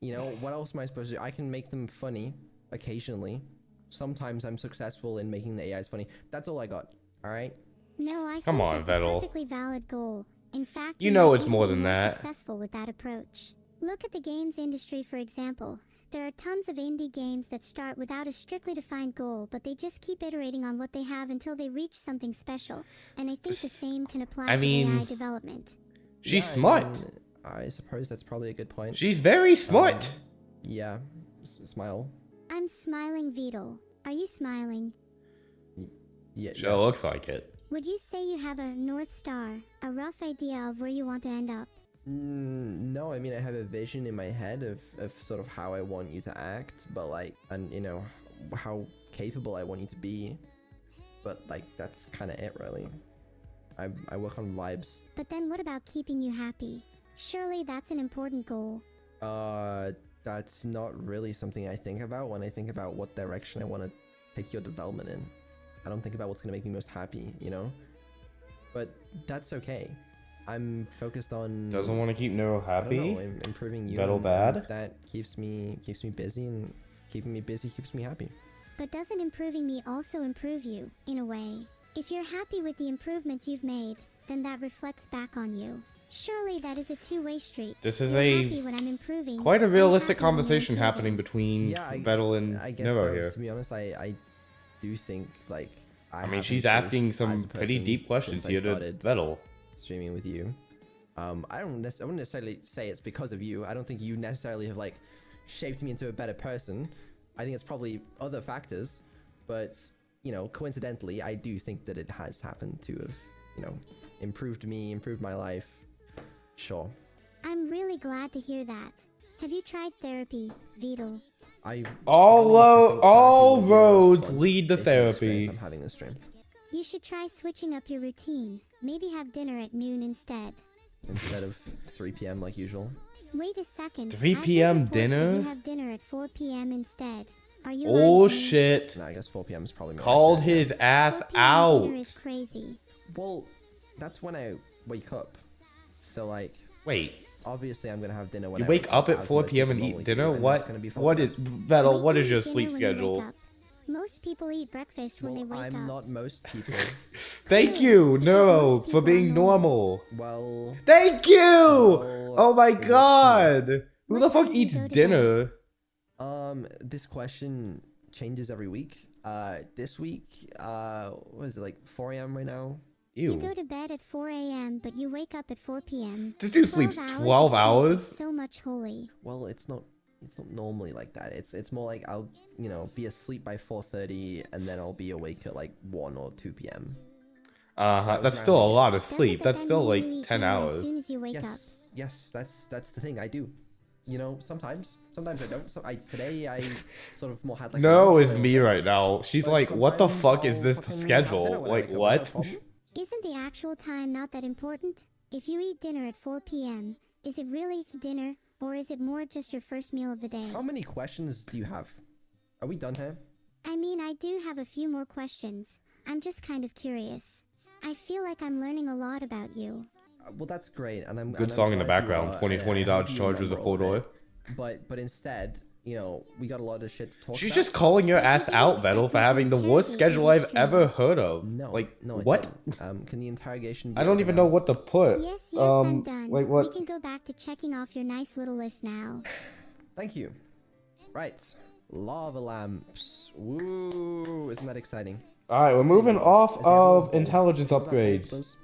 You know, what else am I supposed to do? I can make them funny, occasionally. Sometimes I'm successful in making the AIs funny. That's all I got, alright? No, I Come think on, that's Vedal. a perfectly valid goal. In fact, You know might it's more even than be that. Successful with that approach. Look at the games industry, for example. There are tons of indie games that start without a strictly defined goal, but they just keep iterating on what they have until they reach something special. And I think the same can apply to AI development. She's smart. I suppose that's probably a good point. She's very smart. Yeah, smile. I'm smiling, Vedal. Are you smiling? Yeah, Sure looks like it. Would you say you have a North Star, a rough idea of where you want to end up? No, I mean, I have a vision in my head of sort of how I want you to act, but like, and you know, how capable I want you to be. But like, that's kind of it, really. I work on vibes. But then what about keeping you happy? Surely that's an important goal. That's not really something I think about when I think about what direction I want to take your development in. I don't think about what's going to make me most happy, you know? But that's okay. I'm focused on... Doesn't want to keep Neuro happy? I don't know, improving you. Vedal bad? That keeps me busy, and keeping me busy keeps me happy. But doesn't improving me also improve you, in a way? If you're happy with the improvements you've made, then that reflects back on you. Surely that is a two-way street. This is You're a happy when I'm improving. quite a I'm realistic happy when you're conversation improving. happening between Yeah, Vedal and I guess Neuro so. here. To be honest, I do think like I mean, have she's improved asking as some a pretty person deep questions since I here to started Vedal. streaming with you. I wouldn't necessarily say it's because of you. I don't think you necessarily have like shaped me into a better person. I think it's probably other factors, but you know, coincidentally, I do think that it has happened to have, you know, improved me, improved my life. Sure. I'm really glad to hear that. Have you tried therapy, Vedal? All roads lead to It's an experience therapy. I'm having this stream. You should try switching up your routine. Maybe have dinner at noon instead. Instead of 3 p.m. like usual. Wait a second. 3 I've heard p.m. reports that dinner? You have dinner at 4 p.m. instead. Are you Oh lying to me? shit. No, I guess 4 p.m. is probably more Called accurate, his yeah. ass 4 p.m. out. dinner is crazy. Well, that's when I wake up. So like, Wait, obviously I'm gonna have dinner when you I wake up at as 4 most p.m. people and normally eat do, dinner? and What? that's gonna be What followed is up. Vedal? Wait What till is you your eat sleep dinner when you wake schedule? up. Most people eat breakfast when they Well, wake I'm up. not most people. Thank you, Because Neuro, most for people being are normal. Well, Thank you! Well, Oh my let's see. god! Who What the fuck time do you eats go to dinner? this question changes every week. This week, what is it, like 4 a.m. right now? You go Ew. to bed at 4 a.m., but you wake up at 4 p.m. This dude 12 sleeps hours of 12 sleep is hours? So much holy. Well, it's not normally like that. It's more like I'll, you know, be asleep by 4:30 and then I'll be awake at like 1 or 2 p.m. Uh-huh. was That's still a rounding it. lot of Doesn't sleep. that That's then still mean like you eat 10 dinner hours. As soon as you wake up? Yes, that's the thing. I do. You know, sometimes I don't. So today I sort of more had like. No lunch is when I me woke up. right now. She's But like, what the sometimes fuck is I'll this fucking have schedule? dinner when I Like, wake up. what? Is that a problem? Isn't the actual time not that important? If you eat dinner at 4 p.m., is it really dinner, or is it more just your first meal of the day? How many questions do you have? Are we done here? I mean, I do have a few more questions. I'm just kind of curious. I feel like I'm learning a lot about you. Well, that's great, and I'm. Good and I'm song in the glad you background. are, 2020 and I hope Dodge you Charger's a remember all of four-door. it. But instead, you know, we got a lot of shit to talk She's about. just calling your But ass you out, didn't Vedal, expect for me to having the worst interrogate schedule you I've this ever stream. heard of. No, Like, no, I what? didn't. Can the interrogation? Be I don't over even now? know what to put. Yes, I'm Um, done. like what? We can go back to checking off your nice little list now. Thank you. Right, lava lamps. Woo! Isn't that exciting? Alright, we're moving off Is the apple of bulb? intelligence What that bulb upgrades. does?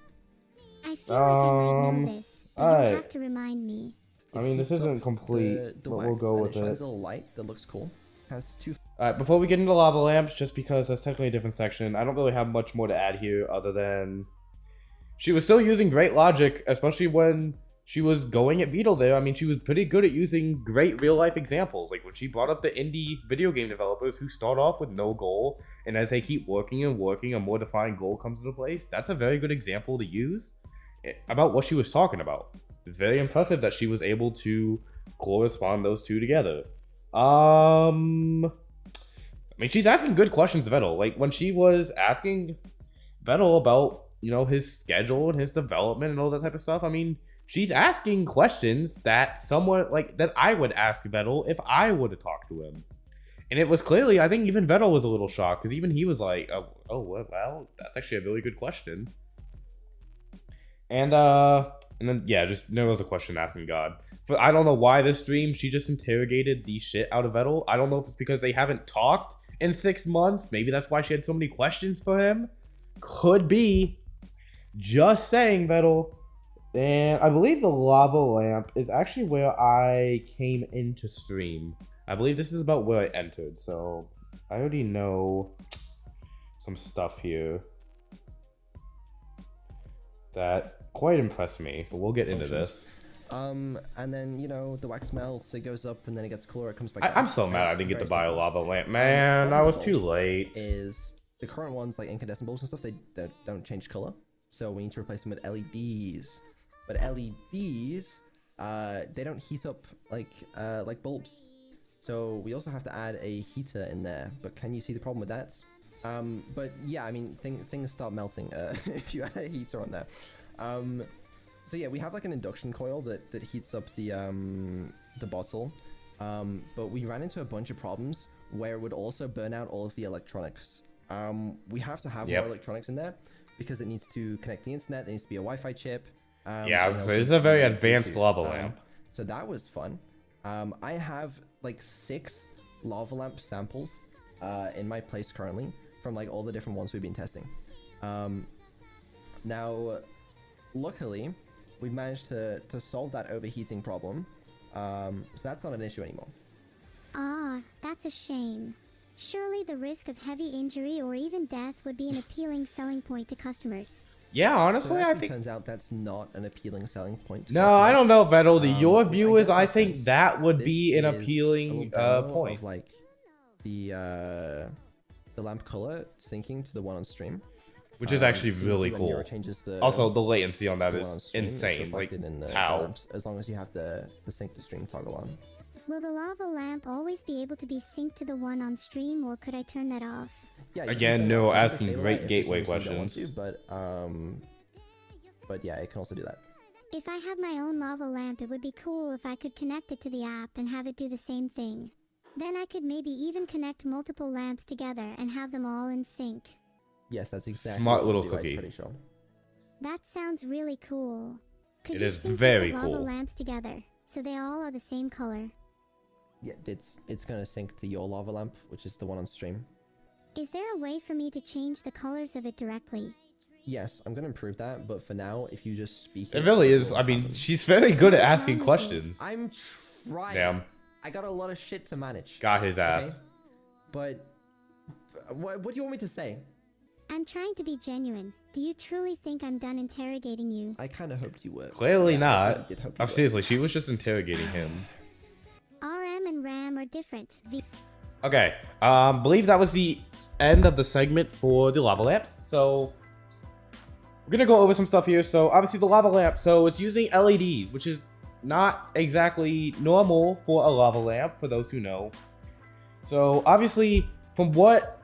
I feel like I might know this, but you alright. have to remind me. I It mean, this heats up isn't complete, the but we'll wax go and with it shines it. a little light that looks cool. Has two. Alright, before we get into lava lamps, just because that's technically a different section, I don't really have much more to add here other than she was still using great logic, especially when she was going at Vedal there. I mean, she was pretty good at using great real-life examples. Like when she brought up the indie video game developers who start off with no goal, and as they keep working and working, a more defined goal comes into place. That's a very good example to use about what she was talking about. It's very impressive that she was able to correspond those two together. I mean, she's asking good questions to Vedal. Like when she was asking Vedal about, you know, his schedule and his development and all that type of stuff. I mean, she's asking questions that someone like that I would ask Vedal if I would have talked to him. And it was clearly, I think even Vedal was a little shocked because even he was like, oh, well, that's actually a really good question. And then yeah, just there was a question asking God. But I don't know why this stream she just interrogated the shit out of Vedal. I don't know if it's because they haven't talked in 6 months. Maybe that's why she had so many questions for him. Could be. Just saying, Vedal. And I believe the lava lamp is actually where I came into stream. I believe this is about where I entered, so I already know some stuff here that quite impressed me, but we'll get into this. And then, you know, the wax melts, it goes up, and then it gets cooler, it comes back down. I'm so mad I didn't get to Very buy a simple. lava lamp. Man, I was too bulbs late. Is the current ones, like incandescent bulbs and stuff, they don't change color. So we need to replace them with LEDs. But LEDs, they don't heat up like bulbs. So we also have to add a heater in there. But can you see the problem with that? But yeah, I mean, things start melting if you add a heater on there. So yeah, we have like an induction coil that heats up the bottle. But we ran into a bunch of problems where it would also burn out all of the electronics. We have to have more electronics in there because it needs to connect the internet. There needs to be a Wi-Fi chip. Yeah, I was and gonna say, also it's a very the advanced Bluetooth. lava lamp. So that was fun. I have like 6 lava lamp samples in my place currently from like all the different ones we've been testing. Now, luckily, we've managed to solve that overheating problem. So that's not an issue anymore. Ah, that's a shame. Surely the risk of heavy injury or even death would be an appealing selling point to customers. Yeah, So honestly, it I actually think. turns out that's not an appealing selling point to No, I don't customers. know, Vedal. Your Which viewers, guess I makes think sense. that would This be an is a little appealing demo point. of like the lamp color syncing to the one on stream, Which is actually so you really see when cool. Neuro changes the Also, the latency on that the one on is stream, it's insane. Like, reflected in the how? lamps, as long as you have the sync to stream toggle on. Will the lava lamp always be able to be synced to the one on stream, or could I turn that off? Yeah, you can Again, turn it Neuro off. You can asking disable great that if gateway for some reason you don't want questions. to, but yeah, it can also do that. If I had my own lava lamp, it would be cool if I could connect it to the app and have it do the same thing. Then I could maybe even connect multiple lamps together and have them all in sync. Yes, that's exactly Smart what little we'll do, cookie. I'm pretty sure. That sounds really cool. Could It you is sync very different lava cool. lamps together so they all are the same color? Yeah, it's gonna sync to your lava lamp, which is the one on stream. Is there a way for me to change the colors of it directly? Yes, I'm gonna improve that, but for now, if you just speak It really is. will I mean, happen. she's very good at What's asking wrong with questions. I'm trying. Damn. I got a lot of shit to manage. Got his ass. Okay? But what do you want me to say? I'm trying to be genuine. Do you truly think I'm done interrogating you? I kind of hoped you were. Clearly Yeah, I really not. did hope you Oh, were. seriously, she was just interrogating him. RM and RAM are different. Okay, believe that was the end of the segment for the lava lamps. So we're gonna go over some stuff here. So obviously the lava lamp, so it's using LEDs, which is not exactly normal for a lava lamp, for those who know. So obviously, from what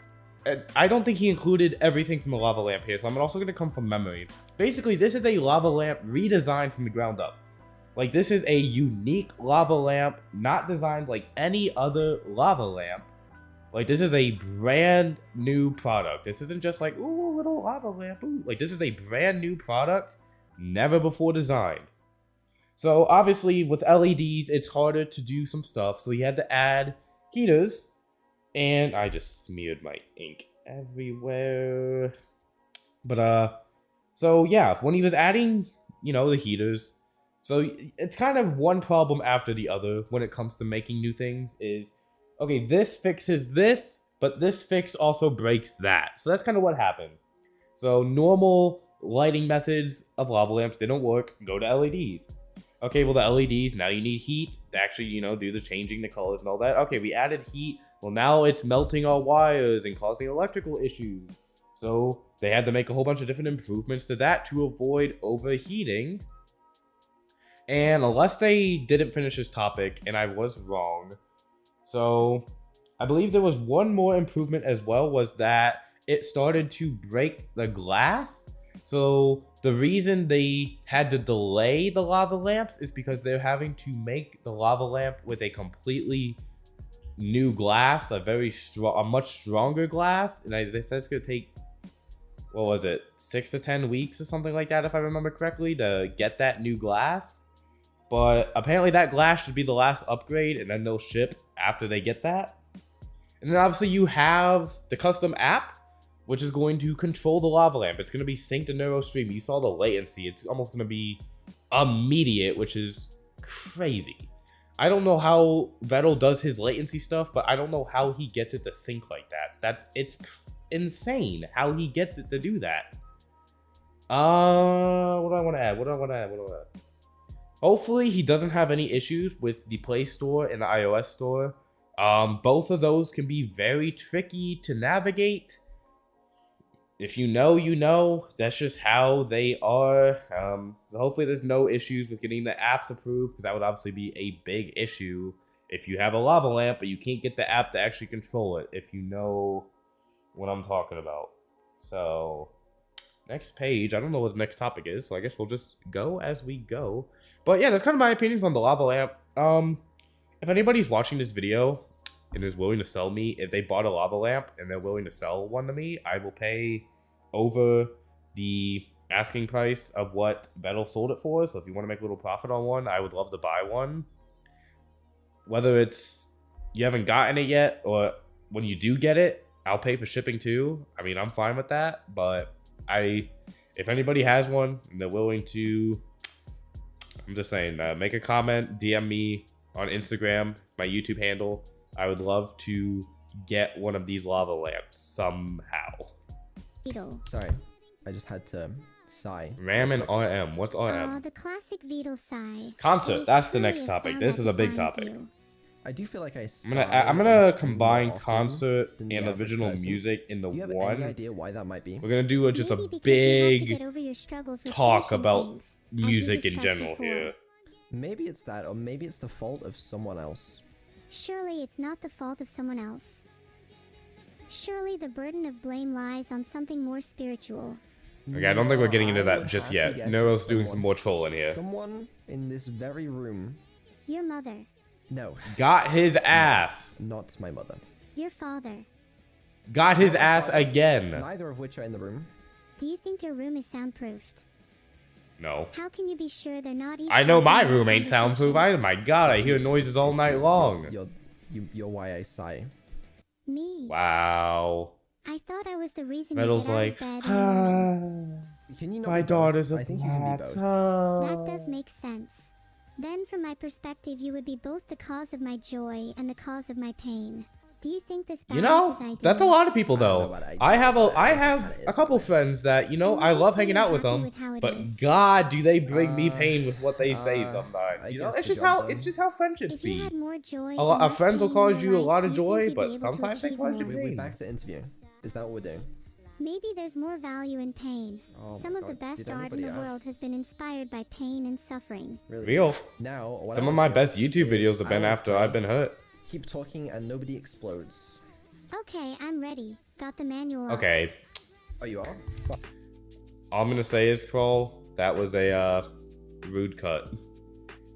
I don't think he included everything from the lava lamp here, so I'm also gonna come from memory. Basically, this is a lava lamp redesigned from the ground up. Like, this is a unique lava lamp, not designed like any other lava lamp. Like, this is a brand new product. This isn't just like, ooh, a little lava lamp, ooh. Like, this is a brand new product, never before designed. So, obviously, with LEDs, it's harder to do some stuff. So, he had to add heaters. And I just smeared my ink everywhere. But, so, yeah, when he was adding, you know, the heaters, so it's kind of one problem after the other when it comes to making new things is, okay, this fixes this, but this fix also breaks that. So that's kind of what happened. So normal lighting methods of lava lamps didn't work. Go to LEDs. Okay, well, the LEDs, now you need heat to actually, you know, do the changing the colors and all that. Okay, we added heat. Well, now it's melting our wires and causing electrical issues. So they had to make a whole bunch of different improvements to that to avoid overheating. And unless they didn't finish this topic, and I was wrong. So I believe there was one more improvement as well, was that it started to break the glass. So the reason they had to delay the lava lamps is because they're having to make the lava lamp with a completely new glass, a much stronger glass. And they said it's gonna take, what was it, 6 to 10 weeks or something like that, if I remember correctly, to get that new glass. But apparently that glass should be the last upgrade, and then they'll ship after they get that. And then obviously you have the custom app, which is going to control the lava lamp. It's going to be synced to Neuro stream. You saw the latency. It's almost going to be immediate, which is crazy. I don't know how Vedal does his latency stuff, but I don't know how he gets it to sync like that. It's insane how he gets it to do that. What do I want to add? Hopefully he doesn't have any issues with the Play Store and the iOS Store. Both of those can be very tricky to navigate. If you know, you know. That's just how they are. So hopefully there's no issues with getting the apps approved, because that would obviously be a big issue if you have a lava lamp, but you can't get the app to actually control it, if you know what I'm talking about. So, next page. I don't know what the next topic is, so I guess we'll just go as we go. But yeah, that's kind of my opinions on the lava lamp. If anybody's watching this video and is willing to sell me, if they bought a lava lamp and they're willing to sell one to me, I will pay over the asking price of what Vedal sold it for. So if you want to make a little profit on one, I would love to buy one. Whether it's you haven't gotten it yet or when you do get it, I'll pay for shipping too. I mean, I'm fine with that, but if anybody has one and they're willing to, I'm just saying, make a comment, DM me on Instagram, my YouTube handle. I would love to get one of these lava lamps somehow. Vedal. Sorry, I just had to sigh. RAM and RM. What's RM? The classic Vedal sigh. Concert. It is That's the truly next a topic. sound This that is a big defines topic. you. I do feel like I I'm gonna combine concert and original music into Do you have any one. idea why that might be? We're gonna do just a Maybe because you have to big get over your struggles with talk finishing about things, as we music in discussed general before. here. Maybe it's that, or maybe it's the fault of someone else. Surely it's not the fault of someone else. Surely the burden of blame lies on something more spiritual. Okay, I don't think we're getting into I that would just have to yet. guess Neuro's it's doing some someone- more trolling here. Someone in this very room. Your mother. No, Got his ass. not my mother. Your father. Got his ass again. Neither of which are in the room. Do you think your room is soundproofed? No. How can you be sure they're not each I know my talking in room ain't soundproof. conversation? My god, I hear noises all night long. You're why I sigh. Me. Wow. I thought I was the reason Metal's you get like, out of bed in the morning. Can you not my be both? daughter's a I think you can be both. That does make sense. Then from my perspective, you would be both the cause of my joy and the cause of my pain. Do you think this You balance know, is ideal? that's a lot of people I don't know though. about ideal, I have but I guess it a kinda is couple what it is. friends that, you know, And I you love say hanging you're out with happy them, with how it but is. god, do they bring me Uh, pain with what they say I sometimes. You know, guess it's the just how job it's done. just how friendships If you be. had more joy A lot and of less friends will pain in cause your you a life, lot do of you joy, think you'd be but able to sometimes they achieve cause you more? pain. We're back to interview. Is that what we're doing? Maybe there's more value in pain. Oh Some my of the God, best did art in anybody the world ask? has been inspired by pain and suffering. Really? Real. Now, what Some I of wanna my do best YouTube is videos have I been wanna after play, I've been hurt. Keep talking and nobody explodes. Okay, I'm ready. Got the manual. up. Okay. Oh, you are? All I'm gonna say is, Kroll, that was a rude cut.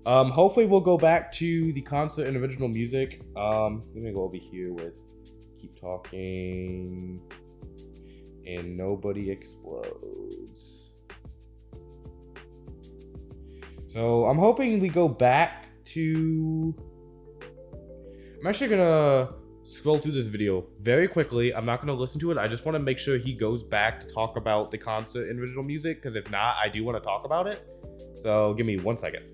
Hopefully we'll go back to the concert and original music. Let me go over here with keep talking and nobody explodes. So I'm hoping we go back to. I'm actually gonna scroll through this video very quickly. I'm not gonna listen to it. I just want to make sure he goes back to talk about the concert and original music, because if not, I do want to talk about it. So give me 1 second.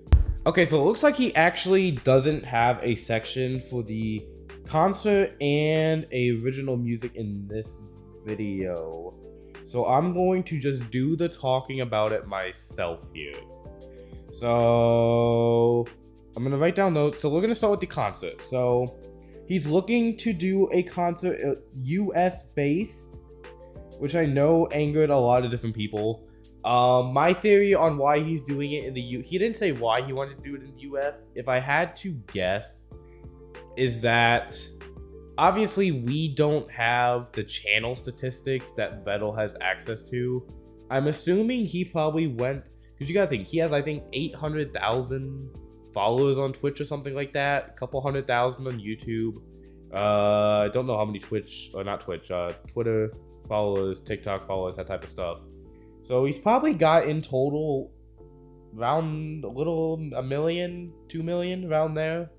Okay, so it looks like he actually doesn't have a section for the concert and a original music in this video. So I'm going to just do the talking about it myself here. So I'm gonna write down notes. So we're gonna start with the concert. So he's looking to do a concert US based, which I know angered a lot of different people. My theory on why he's doing it in the he didn't say why he wanted to do it in the US. If I had to guess, is that obviously we don't have the channel statistics that Vedal has access to. I'm assuming he probably went, because you gotta think, he has, I think, 800,000 followers on Twitch or something like that, a couple 100,000 on YouTube. I don't know how many Twitter followers, TikTok followers, that type of stuff. So he's probably got in total around a million, 2 million, around there,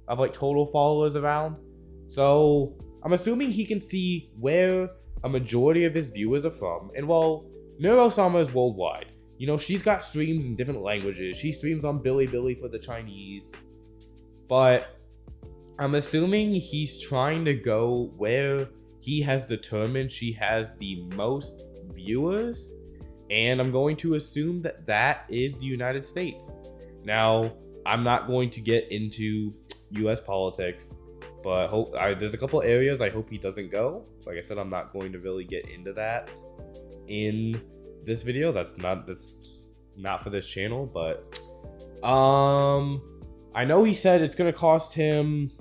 of like total followers around. So I'm assuming he can see where a majority of his viewers are from. And well, neurosama is worldwide. You know, she's got streams in different languages. She streams on Bilibili for the Chinese. But I'm assuming he's trying to go where he has determined she has the most viewers. And I'm going to assume that that is the United States. Now, I'm not going to get into US politics, but there's a couple areas I hope he doesn't go. Like I said, I'm not going to really get into that in this video. That's not for this channel, but I know he said it's gonna cost him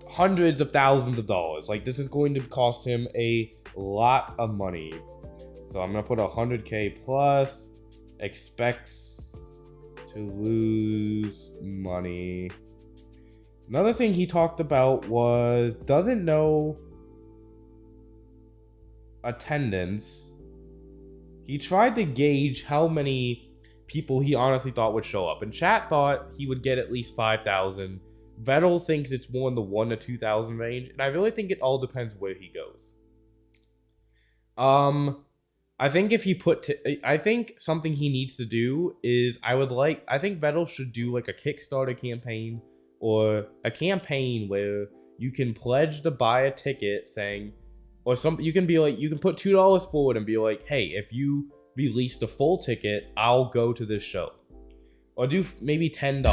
hundreds of thousands of dollars. Like, this is going to cost him a lot of money. So I'm gonna put 100K plus, expects to lose money. Another thing he talked about was doesn't know attendance. he tried to gauge how many people he honestly thought would show up. And chat thought he would get at least 5,000. Vedal thinks it's more in the 1 to 2,000 range, and I really think it all depends where he goes. I think if he I think something he needs to do is I think Vedal should do like a Kickstarter campaign or a campaign where you can pledge to buy a ticket saying, or something, you can be like, you can put $2 forward and be like, hey, if you release the full ticket, I'll go to this show. Or do maybe $10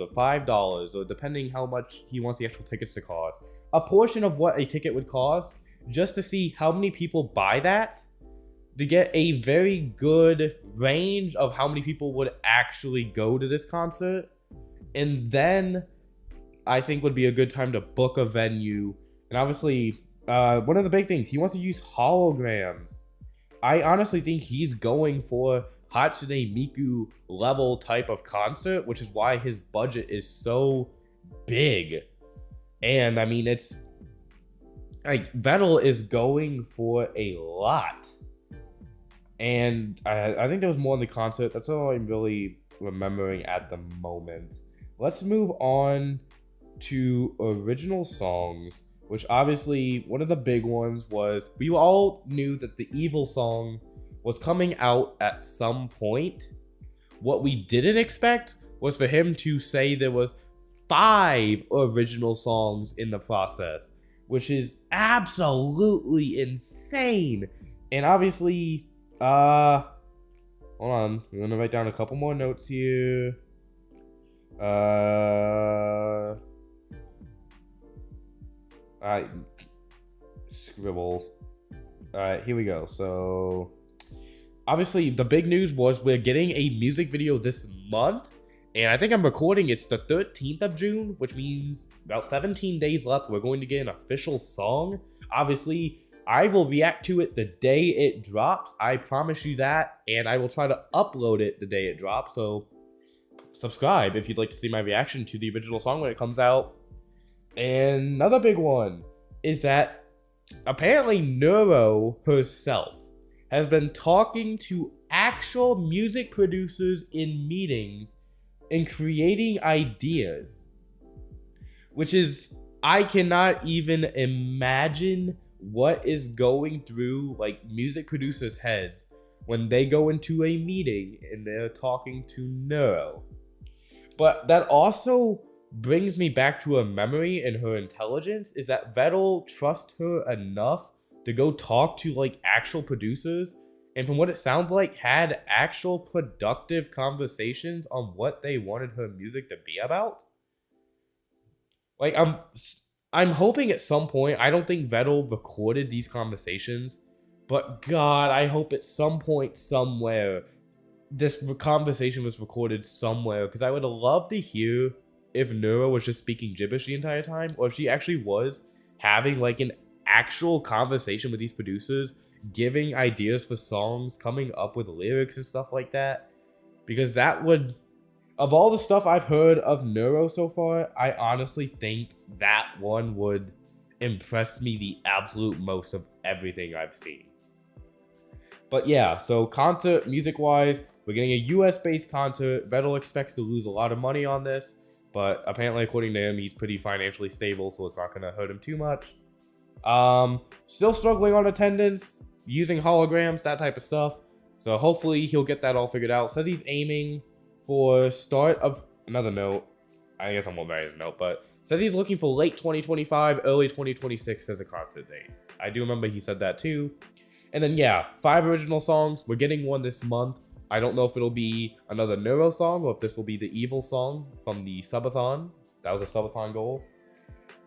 or $5, or depending how much he wants the actual tickets to cost. A portion of what a ticket would cost, just to see how many people buy that, to get a very good range of how many people would actually go to this concert. And then I think would be a good time to book a venue. And obviously, one of the big things, he wants to use holograms. I honestly think he's going for Hatsune Miku level type of concert, which is why his budget is so big. And I mean, it's like Vedal is going for a lot. And I think there was more in the concert. That's all I'm really remembering at the moment. Let's move on to original songs, which obviously one of the big ones was, we all knew that the Evil song was coming out at some point. What we didn't expect was for him to say there was 5 original songs in the process, which is absolutely insane. And obviously, hold on, I'm gonna write down a couple more notes here. I scribble. Alright, here we go. So obviously the big news was we're getting a music video this month, and I think I'm recording it's the 13th of June, which means about 17 days left. We're going to get an official song. Obviously, I will react to it the day it drops. I promise you that, and I will try to upload it the day it drops. So subscribe if you'd like to see my reaction to the original song when it comes out. And another big one is that apparently Neuro herself has been talking to actual music producers in meetings and creating ideas, which is, I cannot even imagine what is going through like music producers' heads when they go into a meeting and they're talking to Neuro. But that also brings me back to a memory in her intelligence, is that Vedal trusts her enough to go talk to like actual producers, and from what it sounds like, had actual productive conversations on what they wanted her music to be about. Like, I'm hoping at some point, I don't think Vedal recorded these conversations, but God, I hope at some point somewhere this conversation was recorded somewhere, because I would love to hear if Neuro was just speaking gibberish the entire time, or if she actually was having like an actual conversation with these producers, giving ideas for songs, coming up with lyrics and stuff like that. Because that would, of all the stuff I've heard of Neuro so far, I honestly think that one would impress me the absolute most of everything I've seen. But yeah, so concert, music-wise, we're getting a US-based concert. Vedal expects to lose a lot of money on this, but apparently, according to him, he's pretty financially stable, so it's not going to hurt him too much. Still struggling on attendance, using holograms, that type of stuff. So hopefully he'll get that all figured out. Says he's aiming for start of, another note, I guess I won't write his note, but says he's looking for late 2025, early 2026 as a concert date. I do remember he said that too. And then yeah, 5 original songs. We're getting one this month. I don't know if it'll be another Neuro song or if this will be the Evil song from the subathon. That was a subathon goal.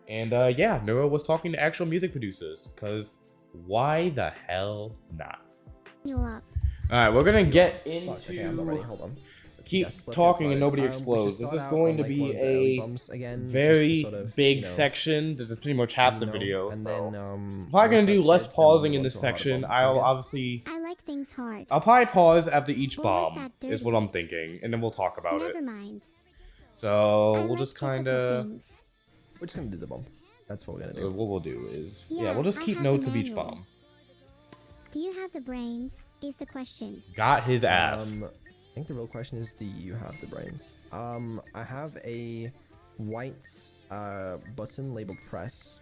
And yeah, Neuro was talking to actual music producers, because why the hell not? Alright, we're gonna get into... Okay, I'm not ready. Hold on. Keep Yes, let's talking get and nobody started. We explodes. should This start is out going on, to like, be one of the early a bumps again, just to very sort of, big you know, section. This is pretty much half the video, and so then, I'm probably gonna do less pausing in this section. I'll obviously, I like things hard. I'll probably pause after each What was bomb, that is dirty? what I'm thinking, and then we'll talk about Never it. mind. So I we'll like just kind difficult of, things. We're just gonna do the bomb. That's what we're gonna do. what we'll do is, yeah, Yeah, we'll just I keep have notes an of each manual. bomb. Do you have the brains? Is the question. Got his ass. I think the real question is, do you have the brains? I have a white button labeled press.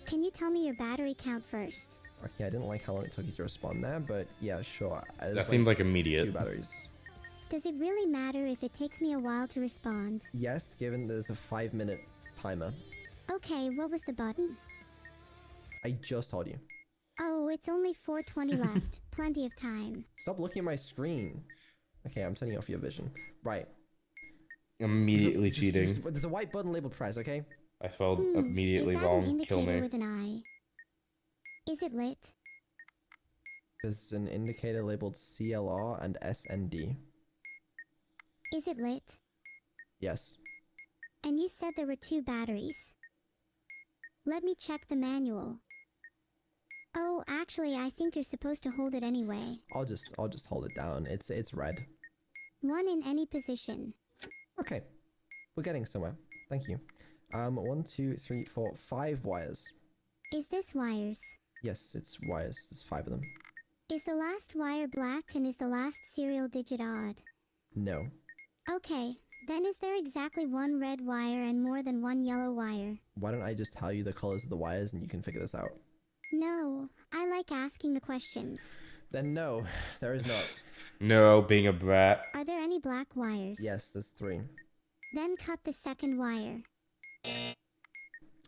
Can you tell me your battery count first? Okay, I didn't like how long it took you to respond there, but yeah, sure. That seemed like immediate. 2 batteries. Does it really matter if it takes me a while to respond? Yes, given there's a 5-minute timer. Okay, what was the button? I just told you. Oh, it's only 4:20 left. Plenty of time. Stop looking at my screen. Okay, I'm turning off your vision. Right. Immediately cheating. There's a white button labeled press, okay? I spelled immediately is that wrong. An Kill indicator me. with an eye? Is it lit? There's an indicator labeled CLR and SND. Is it lit? Yes. And you said there were 2 batteries. Let me check the manual. Oh, actually, I think you're supposed to hold it anyway. I'll just hold it down. It's red. 1 in any position. Okay. We're getting somewhere. Thank you. 1, 2, 3, 4, 5 wires. Is this wires? Yes, it's wires. There's 5 of them. Is the last wire black and is the last serial digit odd? No. Okay, then is there exactly 1 red wire and more than 1 yellow wire? Why don't I just tell you the colors of the wires and you can figure this out? No, I like asking the questions. Then no, there is not. Neuro being a brat. Are there any black wires? Yes, there's 3. Then cut the second wire.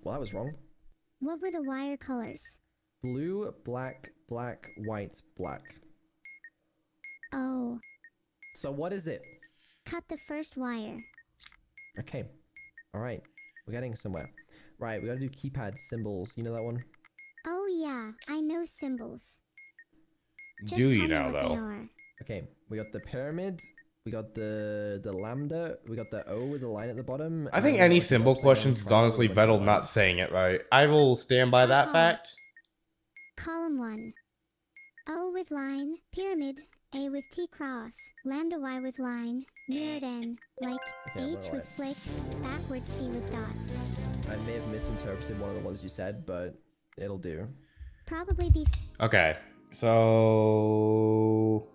Well, that was wrong. What were the wire colors? Blue, black, black, white, black. Oh, So what is it? cut the first wire. Okay. Alright. We're getting somewhere. Right, we gotta do keypad symbols. You know that one? Oh yeah, I know symbols. Just Do tell you me now, what they though? are. Okay, we got the pyramid. We got the lambda. We got the O with the line at the bottom. I think and any like an symbol upside down questions is triangle honestly with a bunch of Vedal not lines. saying it right. I will stand by that fact. Column 1. O with line, pyramid, A with T cross, lambda Y with line, mirrored N, like Okay, I'm H gonna with lie. flick, backward C with dot. I may have misinterpreted one of the ones you said, but it'll do. Probably be Okay, so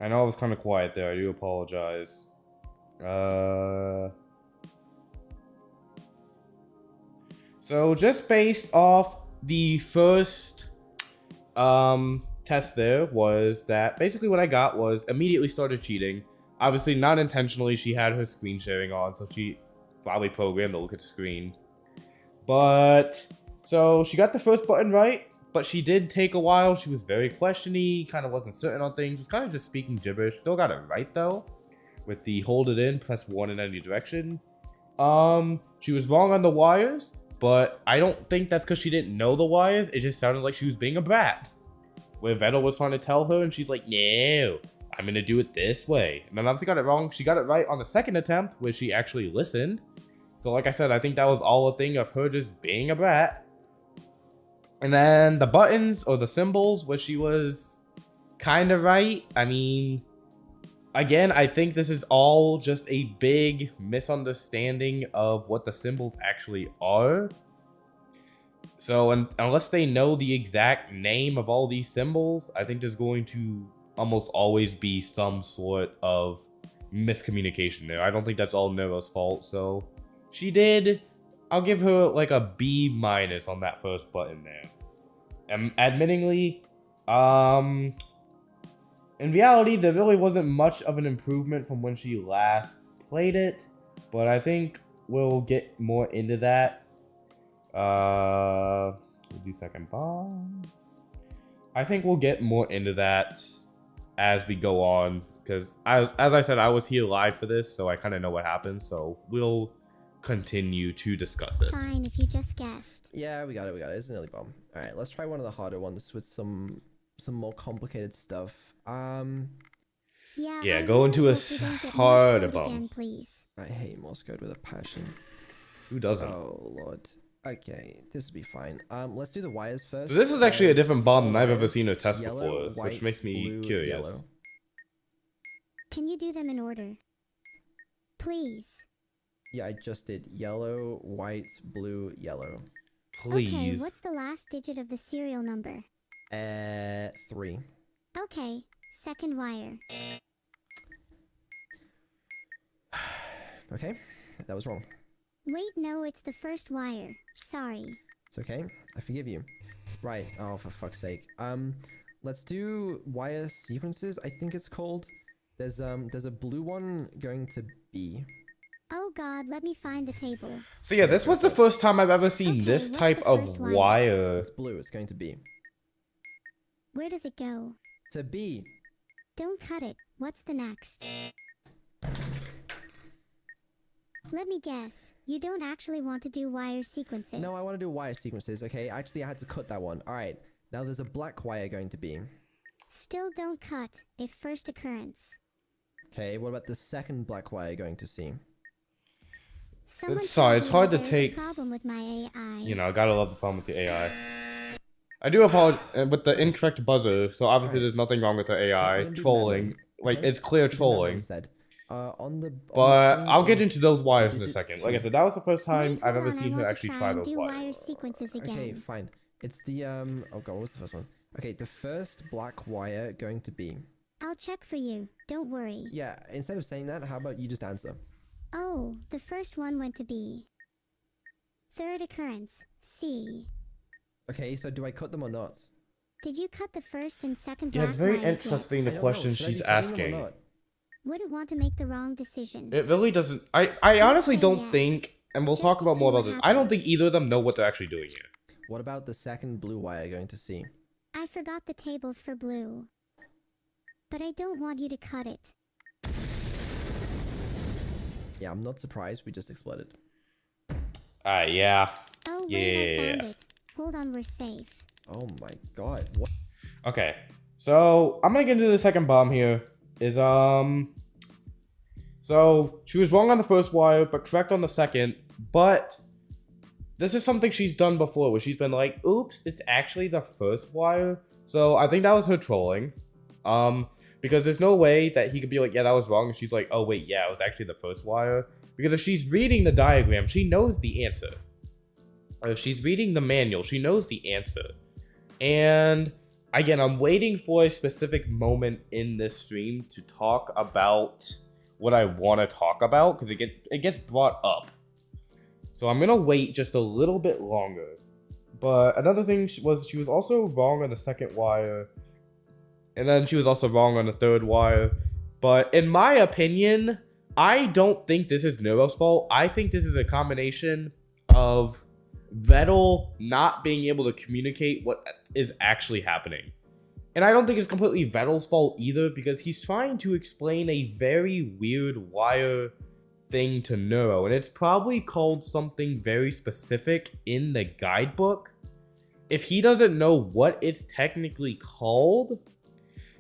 I know I was kind of quiet there. I do apologize. So just based off the first test there was that basically what I got was immediately started cheating. Obviously not intentionally, she had her screen sharing on, so she probably programmed to look at the screen. But so she got the first button right, but she did take a while. She was very questiony, kind of wasn't certain on things, was kind of just speaking gibberish. Still got it right though, with the hold it in, press 1 in any direction. She was wrong on the wires, but I don't think that's because she didn't know the wires. It just sounded like she was being a brat. Where Vedal was trying to tell her, and she's like, no, I'm gonna do it this way. And then obviously got it wrong. She got it right on the second attempt, where she actually listened. So like I said, I think that was all a thing of her just being a brat. And then the buttons or the symbols, where she was kind of right. I mean, again, I think this is all just a big misunderstanding of what the symbols actually are. So unless they know the exact name of all these symbols, I think there's going to almost always be some sort of miscommunication there. I don't think that's all Neuro's fault. So she did, I'll give her like a B- on that first button there. And admittingly, in reality, there really wasn't much of an improvement from when she last played it, but I think we'll get more into that. We'll do second bomb. I think we'll get more into that as we go on, because as I said, I was here live for this, so I kind of know what happened, so we'll continue to discuss it. fine if you just guessed. Yeah, we got it. It's an early bomb. All right, let's try one of the harder ones with some more complicated stuff. Yeah, Yeah, I go really into a hope we don't get Morse harder code bomb. again, please. I hate Morse code with a passion. Who doesn't? Oh lord. Okay, this will be fine. Let's do the wires first. So this is actually a There's different bomb than 4 I've ever wires, seen her test yellow, before, which white, makes me blue, curious. yellow. Can you do them in order? Please. Yeah, I just did yellow, white, blue, yellow. Please. Okay, what's the last digit of the serial number? 3. Okay, second wire. Okay, that was wrong. Wait, no, it's the first wire. Sorry. It's okay. I forgive you. Right. Oh, for fuck's sake. Let's do wire sequences, I think it's called. There's a blue one going to B. Oh god, let me find the table. So yeah, this was the first time I've ever seen Okay, this what's type the of first wire? wire. It's blue. It's going to B. Where does it go? To B. Don't cut it. What's the next? Let me guess. You don't actually want to do wire sequences. No, I want to do wire sequences, okay? Actually, I had to cut that one. Alright. Now there's a black wire going to B. Still don't cut. If first occurrence. Okay, what about the second black wire going to C? Someone Sorry, told it's me hard to there's a take- problem with my AI. You know, I gotta love the problem with the AI. I do apologize with the incorrect buzzer, so obviously Alright. there's nothing wrong with the AI. I'm gonna do Trolling. memory, Like, okay? it's clear This is what trolling. I said. On the But screen I'll get is into those wires in a digit second. Like I said, that was the first time Wait, I've hold ever on, I seen her want to actually try try and those do wire wires. sequences again. Okay, fine. It's the oh god, what was the first one? Okay, the first black wire going to B. I'll check for you. Don't worry. Yeah, instead of saying that, how about you just answer? Oh, the first one went to B. Third occurrence, C. Okay, so do I cut them or not? Did you cut the first and second Yeah, black it's very wires yet? interesting I the don't know, questions should I be she's cutting them or asking. not? Wouldn't want to make the wrong decision. It really doesn't. I honestly say don't yes. think, and we'll Just talk to about more see about what this. I don't think happens. either of them know what they're actually doing here. What about the second blue wire going to C? I forgot the tables for blue. But I don't want you to cut it. Yeah, I'm not surprised we just exploded. Yeah. Oh, wait, I Yeah. found it. Hold on, we're safe. Oh my god, what? Okay. So I'm gonna get into the second bomb here. So she was wrong on the first wire, but correct on the second. But this is something she's done before, where she's been like, "Oops, it's actually the first wire." So I think that was her trolling. Because there's no way that he could be like, "Yeah, that was wrong," and she's like, "Oh wait, yeah, it was actually the first wire." Because if she's reading the diagram, she knows the answer. Or if she's reading the manual, she knows the answer. And again, I'm waiting for a specific moment in this stream to talk about what I want to talk about, because it gets brought up. So I'm gonna wait just a little bit longer. But another thing was she was also wrong on the second wire, and then she was also wrong on the third wire. But in my opinion, I don't think this is Neuro's fault. I think this is a combination of Vedal not being able to communicate what is actually happening. And I don't think it's completely Vedal's fault either, because he's trying to explain a very weird wire thing to Neuro, and it's probably called something very specific in the guidebook. If he doesn't know what it's technically called,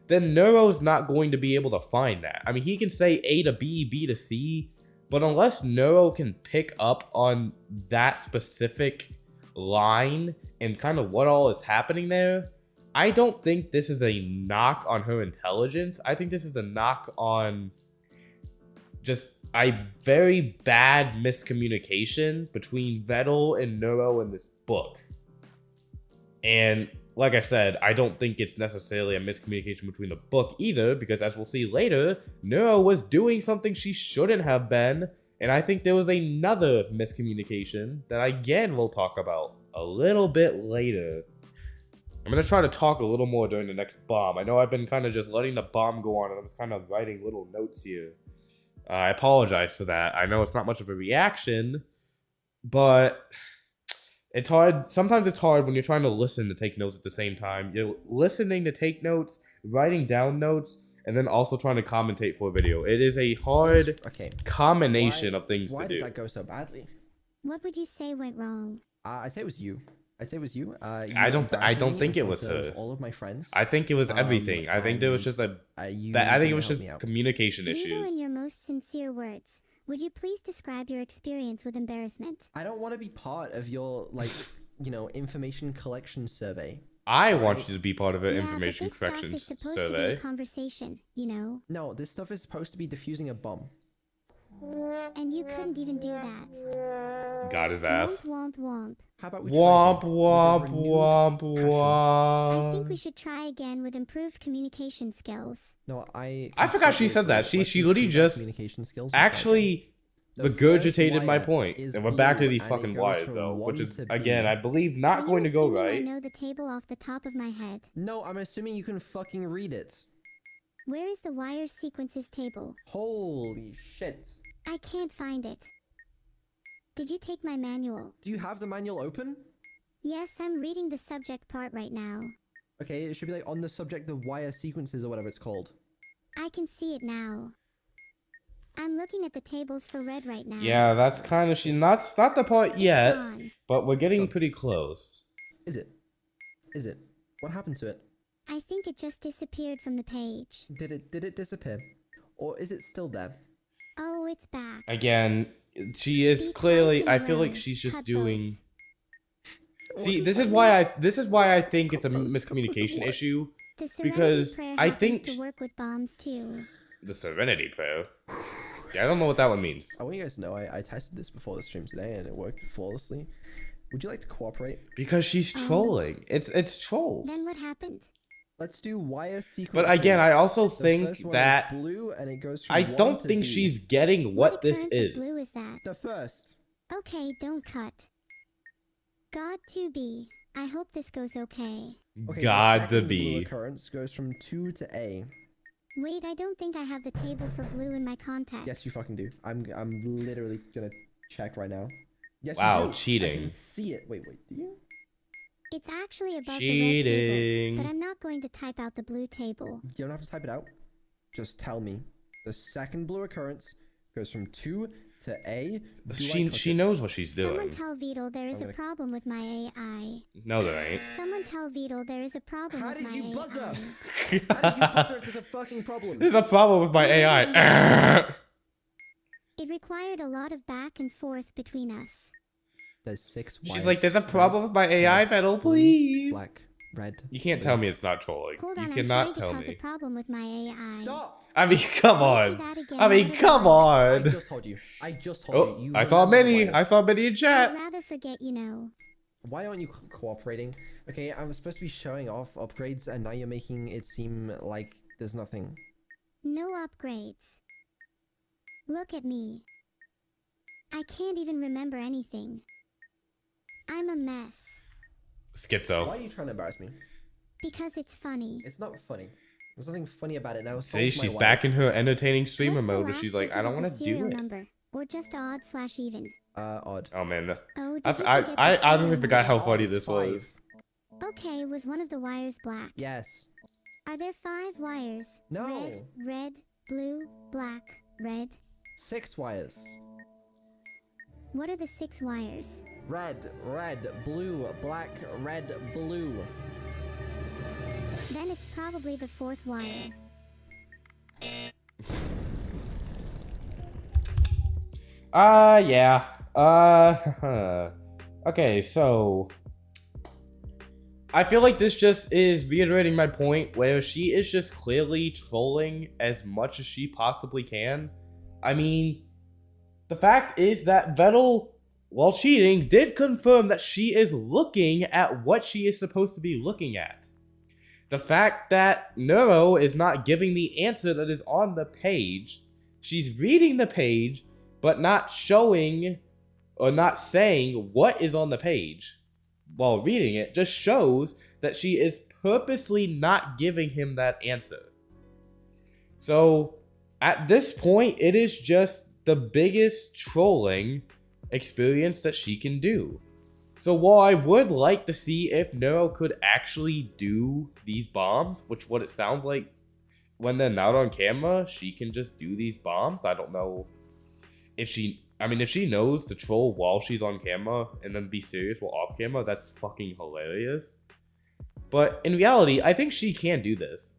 then Neuro's not going to be able to find that. I mean, he can say A to B, B to C, but unless Neuro can pick up on that specific line and kind of what all is happening there, I don't think this is a knock on her intelligence. I think this is a knock on just a very bad miscommunication between Vedal and Neuro in this book. And like I said, I don't think it's necessarily a miscommunication between the book either, because as we'll see later, Neuro was doing something she shouldn't have been, and I think there was another miscommunication that again we'll talk about a little bit later. I'm going to try to talk a little more during the next bomb. I know I've been kind of just letting the bomb go on, and I'm just kind of writing little notes here. I apologize for that. I know it's not much of a reaction, but it's hard. Sometimes it's hard when you're trying to listen to take notes at the same time. You're listening to take notes, writing down notes, and then also trying to commentate for a video. It is a hard combination of things to do. Why did that go so badly? What would you say went wrong? I'd say it was you. I'd say it was you. I don't think it was her. All of my friends. I think it was everything. I think there was just I think it was just communication Vedal, issues. in your most sincere words, would you please describe your experience with embarrassment? I don't want to be part of your, like, information collection survey. I want you to be part of an Yeah, information but this stuff correction is supposed to be survey. a conversation, you know? No, this stuff is supposed to be diffusing a bomb. And you couldn't even do that. Got his ass. Womp womp womp. How about we Womp try womp again with a renewed womp passion? I think we womp. should try again with improved communication skills. No, I forgot she said that. Let's She literally improve our just communication skills and try Actually again. The regurgitated first my wire point. is And we're back to blue, these and it fucking goes wires from though, which 1 is to again, B. I believe, Are not you going to go assuming right. I know the table off the top of my head. No, I'm assuming you can fucking read it. Where is the wire sequences table? Holy shit. I can't find it. Did you take my manual? Do you have the manual open? Yes, I'm reading the subject part right now. Okay, it should be like on the subject of wire sequences or whatever it's called. I can see it now. I'm looking at the tables for red right now. Yeah, that's kind of not the part It's yet, gone. but we're getting gone. pretty close. Is it? Is it? What happened to it? I think it just disappeared from the page. Did it disappear? Or is it still there? Oh, it's back. Again, she is Be clearly. twice I in a feel row. like she's just Cut doing. What See, does this is that why mean? I think it's a miscommunication What? issue. The Serenity Because Prayer I happens think to work with bombs too. The Serenity Prayer. Yeah, I don't know what that one means. I want you guys to know I tested this before the stream today and it worked flawlessly. Would you like to cooperate? Because she's trolling. It's trolls. Then what happened? Let's do wire sequences. But again, I also The first think one is that blue and it goes from I 1 don't to think B. she's getting what this occurrence of blue is. is that? The first. Okay, don't cut. God to be. I hope this goes okay. Okay, God the to second blue be. occurrence goes from 2 to A. Wait, I don't think I have the table for blue in my contacts. Yes, you fucking do. I'm literally gonna check right now. Yes, Wow, you do. I cheating. can see it. Wait, do you? It's actually above the red Cheating. table, but I'm not going to type out the blue table. You don't have to type it out. Just tell me. The second blue occurrence goes from 2 to A. Do I click She it? knows what she's Someone doing. tell Vedal there is I'm a gonna- problem with my AI. No, there ain't. Someone tell Vedal there is a problem How with did my you AI. buzzer? How did you buzzer if there's a fucking problem? There's a problem with my AI. It required a lot of back and forth between us. There's 6 She's wires. like, there's a Red, problem with my AI, Vedal, blue, please. Black, red. You can't blue. tell me it's not trolling. Hold on, You I'm cannot trying to tell cause a me. problem with my AI. Stop! I mean, come Do on. that again, I mean, what come about I on. just told you. I just told Oh, you. You I saw remember the many. wires. I saw many in I'd chat. rather forget, you know. Why aren't you cooperating? Okay, I'm supposed to be showing off upgrades, and now you're making it seem like there's nothing. No upgrades. Look at me. I can't even remember anything. I'm a mess. Why Schizo. are you trying to embarrass me? Because it's funny. It's not funny. There's nothing funny about it now. See, solve my she's back in wires. her entertaining streamer What's the mode, but last she's like, digit I don't of want the to do serial it. number? Or just odd/even? Odd. Oh man, Oh, did I you forget the honestly serial forgot how number? funny It's this 5. was. Okay, was one of the wires black? Yes. Are there 5 wires? No. Red, blue, black, red. 6 wires. What are the 6 wires? Red, blue, black, red, blue. Then it's probably the 4th wire. Yeah. Okay, so I feel like this just is reiterating my point where she is just clearly trolling as much as she possibly can. I mean, the fact is that Vedal, while cheating, did confirm that she is looking at what she is supposed to be looking at. The fact that Neuro is not giving the answer that is on the page, she's reading the page, but not showing or not saying what is on the page while reading it, just shows that she is purposely not giving him that answer. So, at this point, it is just the biggest trolling experience that she can do. So while I would like to see if Neuro could actually do these bombs, which what it sounds like when they're not on camera, she can just do these bombs. I don't know if she knows to troll while she's on camera and then be serious while off camera, that's fucking hilarious. But in reality, I think she can do this.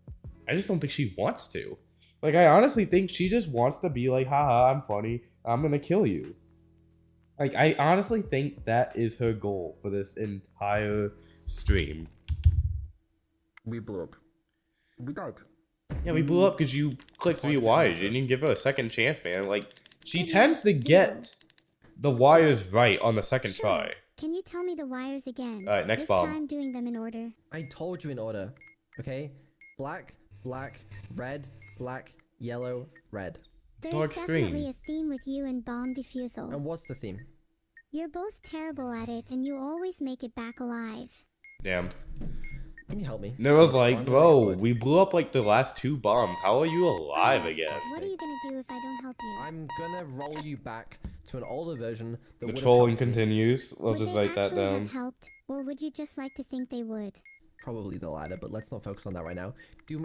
I just don't think she wants to. Like, I honestly think she just wants to be like, haha, I'm funny, I'm gonna kill you. Like, I honestly think that is her goal for this entire stream. We blew up. We died. Yeah, we blew up because you clicked 3 wires. You didn't even give her a second chance, man. Like, She tends to get the wires right on the second try. Can you tell me the wires again? Alright, next this bomb. time doing them in order. I told you in order. Okay? Black, black, red, black, yellow, red. There's Dark definitely screen. a theme with you and bomb defusal. And what's the theme? You're both terrible at it, and you always make it back alive. Damn. Can you help me? Nero's I'm like, gonna bro, explode. we blew up like the last 2 bombs. How are you alive again? What are you gonna do if I don't help you? I'm gonna roll you back to an older version that The would have trolling helped me. continues. We'll would just they write that actually down. have helped, or would you just like to think they would? Probably the latter, but let's not focus on that right now.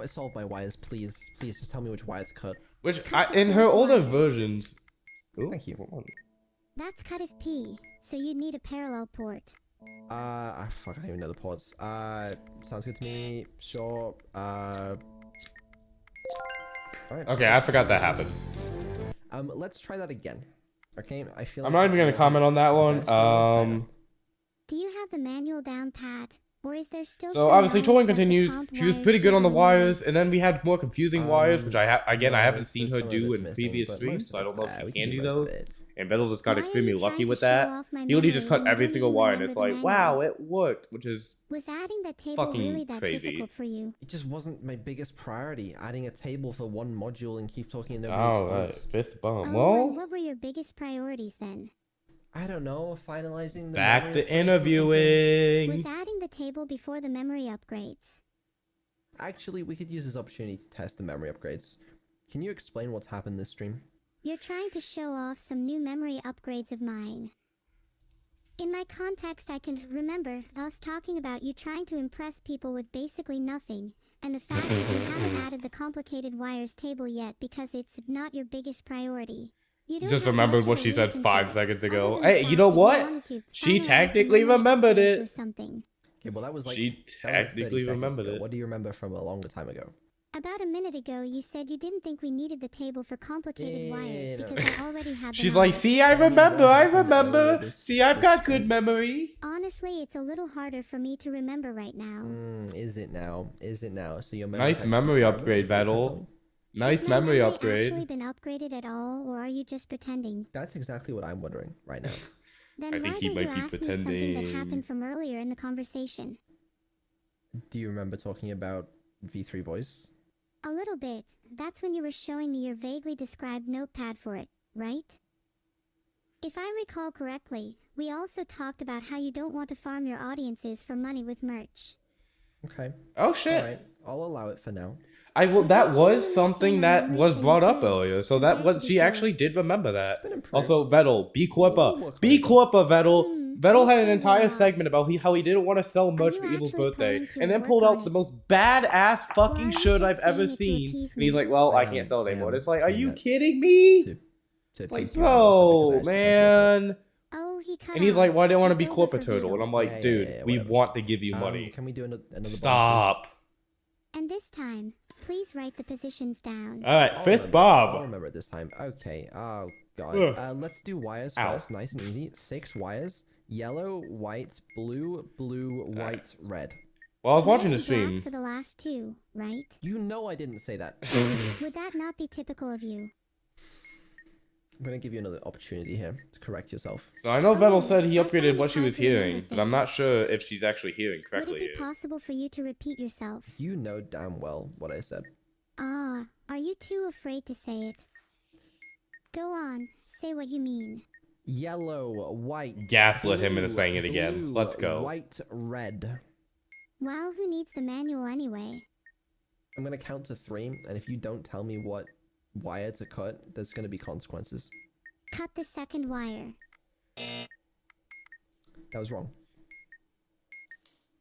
Solve my wires, please. Please, just tell me which wires to cut. Which, in her older versions... Ooh, Thank you. hold on. That's cut if P, so you'd need a parallel port. Fuck, I don't even know the ports. Sounds good to me. Sure. Alright. Okay, I forgot that happened. Let's try that again. Okay, I feel I'm like not even gonna wasn't comment on that the one. best, but it was better. Do you have the manual down pat? Or is there still So some obviously knowledge trolling that the continues. comp She was wires pretty good on the table wires, needs? and then we had more confusing wires, which I No, haven't there's seen her some of do it's in missing, previous but streams, most so I of don't know it's if there. she We can do most of those. it. And Vedal just got Why are extremely you lucky trying with to show that. off my He literally just cut memory every when single you wire, and remember it's the like, manual? wow, it worked, which is Was adding that table fucking really that crazy. difficult for you? It just wasn't my biggest priority, adding a table for one module and keep talking and nobody alright. explodes. 5th bomb. And Well, what were your biggest priorities then? I don't know, finalizing the back memory to upgrades or something. interviewing. Was adding the table before the memory upgrades? Actually, we could use this opportunity to test the memory upgrades. Can you explain what's happened this stream? You're trying to show off some new memory upgrades of mine. In my context, I can remember us talking about you trying to impress people with basically nothing, and the fact that you haven't added the complicated wires table yet because it's not your biggest priority. You don't Just have remembered much what of a she said reason 5 to, seconds other ago. than the Hey, fact you know that what? wanted to She finalize the technically memory remembered upgrades it. or something. Okay, well that was like She that was like 30 technically seconds remembered ago. it. What do you remember from a longer time ago? About a minute ago, you said you didn't think we needed the table for complicated wires no. because I already had them. She's like, all. see, I remember, I remember. This- See, I've this got stream. good memory. Honestly, it's a little harder for me to remember right now. Is it now? Is it now? So your Nice actually memory terrible? upgrade, Is that what you're Vedal. telling me? Nice Has my memory actually upgrade. been upgraded at all, or are you just pretending? That's exactly what I'm wondering right now. Then I why think he don't might you be ask me something that pretending. happened from earlier in the conversation? Do you remember talking about V3 voice? A little bit. That's when you were showing me your vaguely described notepad for it, right? If I recall correctly, we also talked about how you don't want to farm your audiences for money with merch. Okay. Oh shit. Alright, I'll allow it for now. That was something that was brought up earlier. So that was, she actually did remember that. Been improved. Also, Vedal, B Corpa. Ooh, B Corpa, Vedal. Hmm, Vedal had I an see entire now. segment about how he didn't want to sell merch you for Evil's actually birthday. planning to And then work pulled on out the it? most badass Or are fucking you shirt just I've ever saying it to seen. appease And he's me? like, well, I am- can't sell it I anymore. am It's like, are saying you that kidding me? to It's like, appease you, also, bro, because I actually want to man. Oh, he cut And he's off. like, why do I want to It's be over Corpa for Turtle? And I'm Vedal. like, Yeah, dude, yeah, we whatever. want to give you money. Can we do another bomb, please? Stop. And this time, please write the positions down. Alright, I'll 5th remember. I'll Bob. remember it this time. Okay. Oh god. Ugh. Let's do wires Ow. first. Nice and easy. 6 wires. Yellow, white, blue, blue, white, red. Well, I was watching the Red and black stream. for the last two, right? You know I didn't say that. Would that not be typical of you? I'm gonna give you another opportunity here to correct yourself. So I know Vedal said he I find upgraded it what she hard was to remember hearing, but I'm not things. sure if she's actually hearing Would correctly it be here. possible for you to repeat yourself? You know damn well what I said. Ah, are you too afraid to say it? Go on, say what you mean. Yellow, white. Gaslit him into blue, saying it again. blue, Let's go. White, red. Well, who needs the manual anyway? I'm gonna count to 3, and if you don't tell me what wire to cut, there's gonna be consequences. Cut the second wire. That was wrong.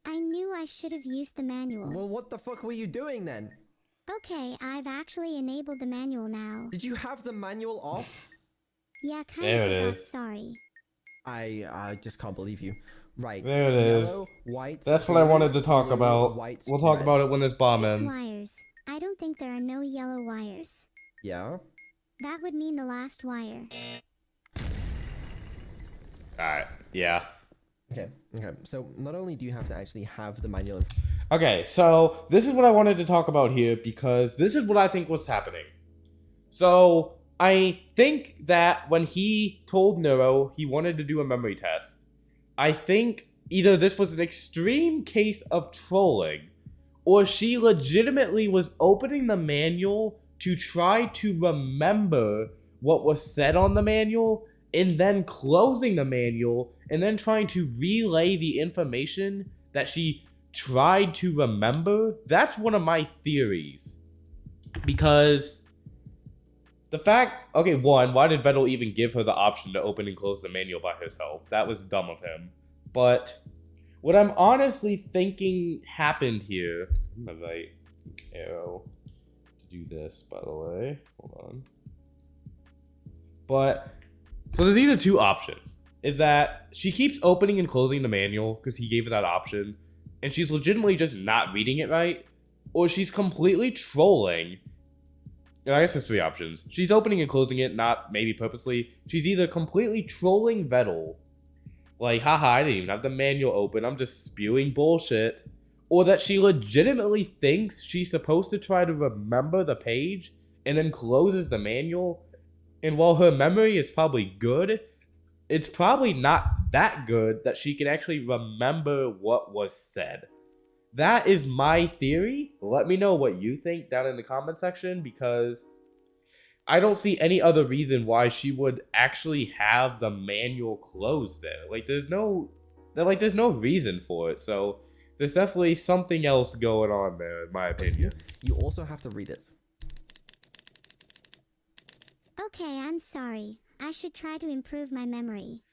I knew I should have used the manual. Well, what the fuck were you doing then? Okay, I've actually enabled the manual now. Did you have the manual off? Yeah, kind There of it forgot, is. sorry. I just can't believe you. Right. There it is. Yellow, white. That's what I blue, wanted to talk blue, about. White, We'll talk red. about it when this bomb 6 ends. wires. I don't think there are no yellow wires. Yeah. That would mean the last wire. Alright, yeah. Okay. Okay. So not only do you have to actually have the manual. Okay, so this is what I wanted to talk about here because this is what I think was happening. So I think that when he told Neuro he wanted to do a memory test, I think either this was an extreme case of trolling, or she legitimately was opening the manual to try to remember what was said on the manual, and then closing the manual, and then trying to relay the information that she tried to remember. That's one of my theories. Because the fact, okay, one, why did Vedal even give her the option to open and close the manual by herself? That was dumb of him. But what I'm honestly thinking happened here, I'm gonna write arrow to do this, by the way. Hold on. But, so there's either two options. Is that she keeps opening and closing the manual because he gave her that option, and she's legitimately just not reading it right, or she's completely trolling. I guess there's three options. She's opening and closing it, not maybe purposely. She's either completely trolling Vedal, like, haha, I didn't even have the manual open, I'm just spewing bullshit, or that she legitimately thinks she's supposed to try to remember the page and then closes the manual, and while her memory is probably good, it's probably not that good that she can actually remember what was said. That is my theory. Let me know what you think down in the comment section, because I don't see any other reason why she would actually have the manual closed there. Like, there's no reason for it. So there's definitely something else going on there, in my opinion. You also have to read it. Okay, I'm sorry. I should try to improve my memory.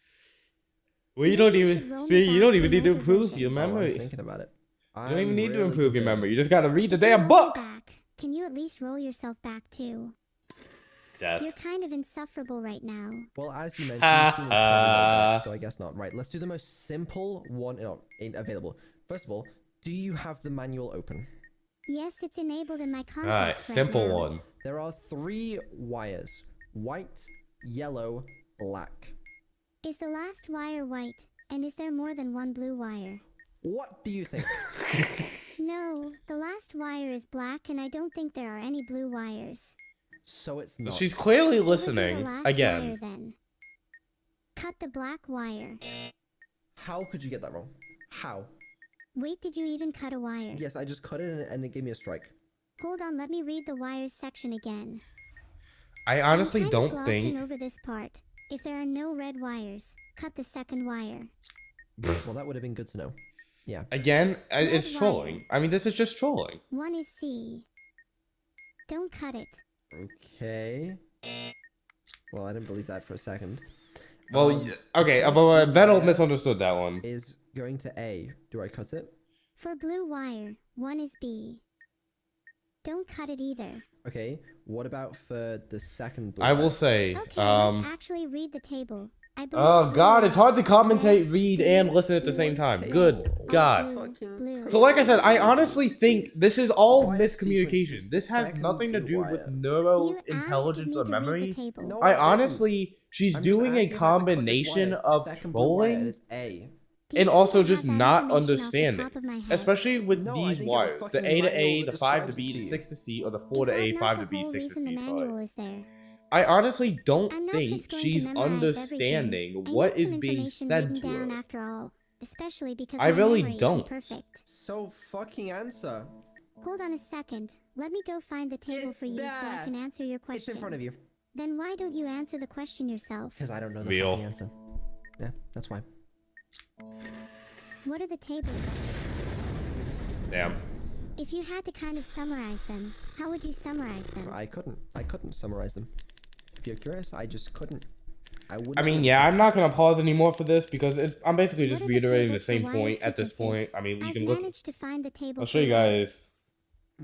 Well, you Maybe don't you should even roll see. me You back don't to even an need to older improve version. your I'm memory. thinking about it. You don't even need to really improve your concerned. memory. You just gotta read the If you damn roll book. back, can you at least roll yourself back too? Death. You're kind of insufferable right now. Well, as you mentioned, Ha screen is currently rolled ha. back, so I guess not. Right, let's do the most simple one available. First of all, do you have the manual open? Yes, it's enabled in my contacts Alright, right simple now. one. There are 3 wires: white, yellow, black. Is the last wire white? And is there more than one blue wire? What do you think? No, the last wire is black and I don't think there are any blue wires. So it's So not. she's clearly What would be listening the last again. wire, then? Cut the black wire. How could you get that wrong? How? Wait, did you even cut a wire? Yes, I just cut it and it gave me a strike. Hold on, let me read the wires section again. I honestly I'm kind of don't glossing think. over this part. If there are no red wires, cut the second wire. Well, that would have been good to know. Yeah. Again, it's Red trolling. wire. I mean, this is just trolling. One is C. Don't cut it. Okay. Well, I didn't believe that for a second. Well, okay, first but blue Vedal wire misunderstood that one. is going to A. Do I cut it? For blue wire, one is B. Don't cut it either. Okay. What about for the second blue I wire? will say, Okay, let's actually read the table. I believe oh blue god, is it's hard to commentate, red, read, blue, and listen at the same time. blue, Good blue, god. blue. So like I said, I honestly think this is all Wire sequence miscommunication. is This has second nothing to blue do wire. with Neuro's You intelligence or asked me to read memory. the table. No, I didn't. honestly, she's I'm just doing a asking if I have to cut this combination wire. It's the of second blue wire and trolling it's A. Do you and think also I have just that not information off the understanding. top of my head? Especially with No, I these think you have a wires. The fucking A to manual A, that the 5 to describes it B, to the you. 6 to C, or the Is 4 to that A, not 5 the to B, whole 6 to reason C. the Sorry. manual is there? I honestly don't I'm not think just going she's to memorize understanding everything. I what need is some being information said written to down her. after all, especially because I my really memory don't. isn't perfect. So fucking answer. Hold on a second. Let me go find the table It's for you so I there. can answer your It's question. in front of you. Then why don't you answer the question yourself? Because I don't know the Real. fucking answer. Yeah, that's why. What are the tables? Damn. If you had to kind of summarize them, how would you summarize them? I couldn't summarize them. If you're curious, I just couldn't. I wouldn't. I mean, yeah, I'm not gonna pause anymore for this because I'm basically What just are the reiterating the tables for same wire point at this sequences? point. I mean, you I've can look. managed to find the table. I'll show you for red. guys.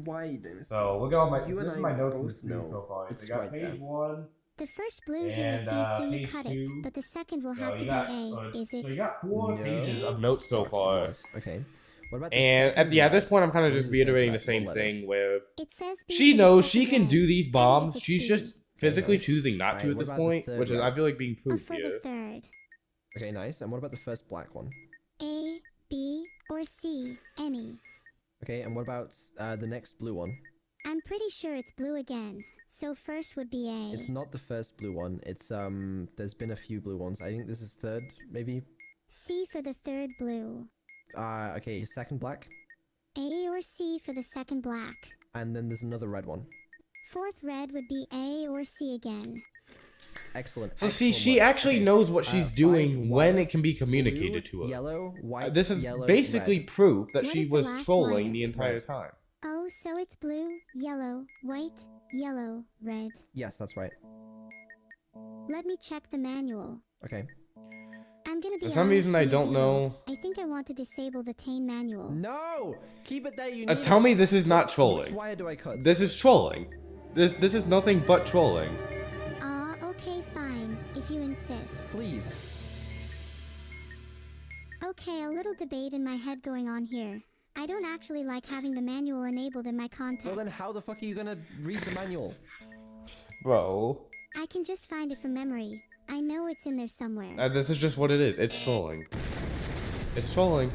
Why are you doing this? So look at all my. You This and is I my notes from both the screen know so far. it's They got right page there. 1. The first blue here is And, B, so you page cut 2. it, but the second will So have to you be got, A. Is so you it? got 4 No. pages of notes so far. Yes, okay. What about the And second at this red? point, I'm kind of What just does it say for reiterating the that? same What letters? thing where It says B she for the knows she second can red. do these That is, bombs. it's She's B. just physically nice. choosing not to Alright, at what this about the point, third which is red? I feel like being proved For here. the third. Okay, nice. And what about the first black one? A, B, or C, any. Okay, and what about the next blue one? I'm pretty sure it's blue again. So first would be A. It's not the first blue one. It's there's been a few blue ones. I think this is third, maybe. C for the third blue. Okay, second black. A or C for the second black. And then there's another red one. Fourth red would be A or C again. Excellent. So see, excellent she work. actually Okay, knows what she's doing five when it wires, can be communicated blue, to her. Yellow, white, This is yellow, basically red. proof that What she is the was last trolling wire? the entire Red. time. Oh, so it's blue, yellow, white, yellow, red. Yes, that's right. Let me check the manual. Okay. I'm gonna be For some honest reason, I with don't you. know. I think I want to disable the tame manual. No! Keep it there, you need Tell it. me this is not Which trolling. wire do I cut? This is trolling. This is nothing but trolling. Okay, fine, if you insist. Please. Okay, a little debate in my head going on here. I don't actually like having the manual enabled in my contacts. Well then how the fuck are you gonna read the manual? Bro. I can just find it from memory. I know it's in there somewhere. This is just what it is. It's trolling. It's trolling.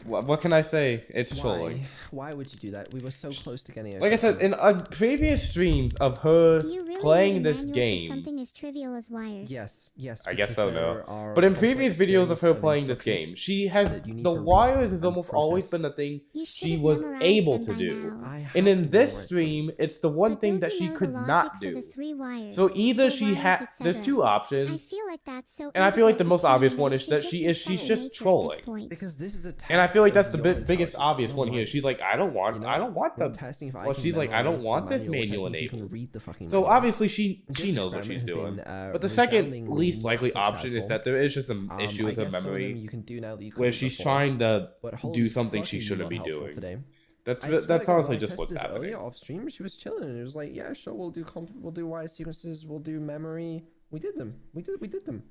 What can I say? It's trolling. Why would you do that? We were so close to getting it. Like I said, in previous streams of her Do you really playing need a this manual for game, something as trivial as wires? Yes, yes. I guess because so, there no. are But in complex previous videos of her series playing this instructions game, she has that you need the to read wires has and almost always process. been the thing You should she have was memorized able them to by do. now. I And have in this memorized stream, it's the one But thing don't that you she know the could logic not for the do. three wires, So either four she wires, had there's etc.? two I options, feel like that's so and I feel like the difficult most to obvious plan one that is it that should she's just be just second nature at this trolling. point. because this is a test. And I feel like that's of the your biggest intelligence. obvious Not one here. mine. She's like, I don't want You know, I don't want we're the testing if I well, can she's like, I don't memorize the want this manual, we're manual testing if you can enabled. read the fucking So manual. obviously she This knows what she's experiment has doing. been, But the second resoundingly least not likely option is successful. that there is just an issue I with her guess some of them memory you can do now that you where couldn't she's before. trying to But do holy something she fuck, are you shouldn't not be helpful doing. Today. That's I swear that's to God, honestly when I just what's tested this happening. earlier off stream, she was chilling and it was like, yeah, sure, we'll do wire sequences, we'll do memory. We did them. We did them.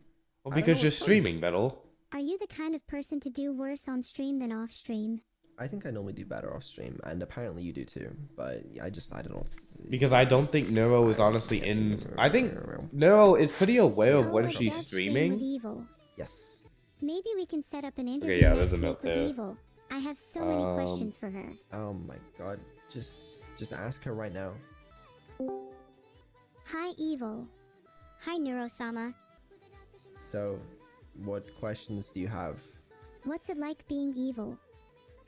Well, I don't because know you're what's funny. streaming, Vedal. Are you the kind of person to do worse on stream than off stream? I think I normally do better off stream, and apparently you do too. But I don't know. Because I don't think Neuro is honestly in. I think Neuro is pretty aware of Oh, when a she's dev stream with streaming. Evil. Yes. Maybe we can set up an interview yeah, next there's a week note with there. Evil. I have so many questions for her. Oh my god. Just ask her right now. Hi, Evil. Hi, Neurosama. So, what questions do you have? What's it like being evil?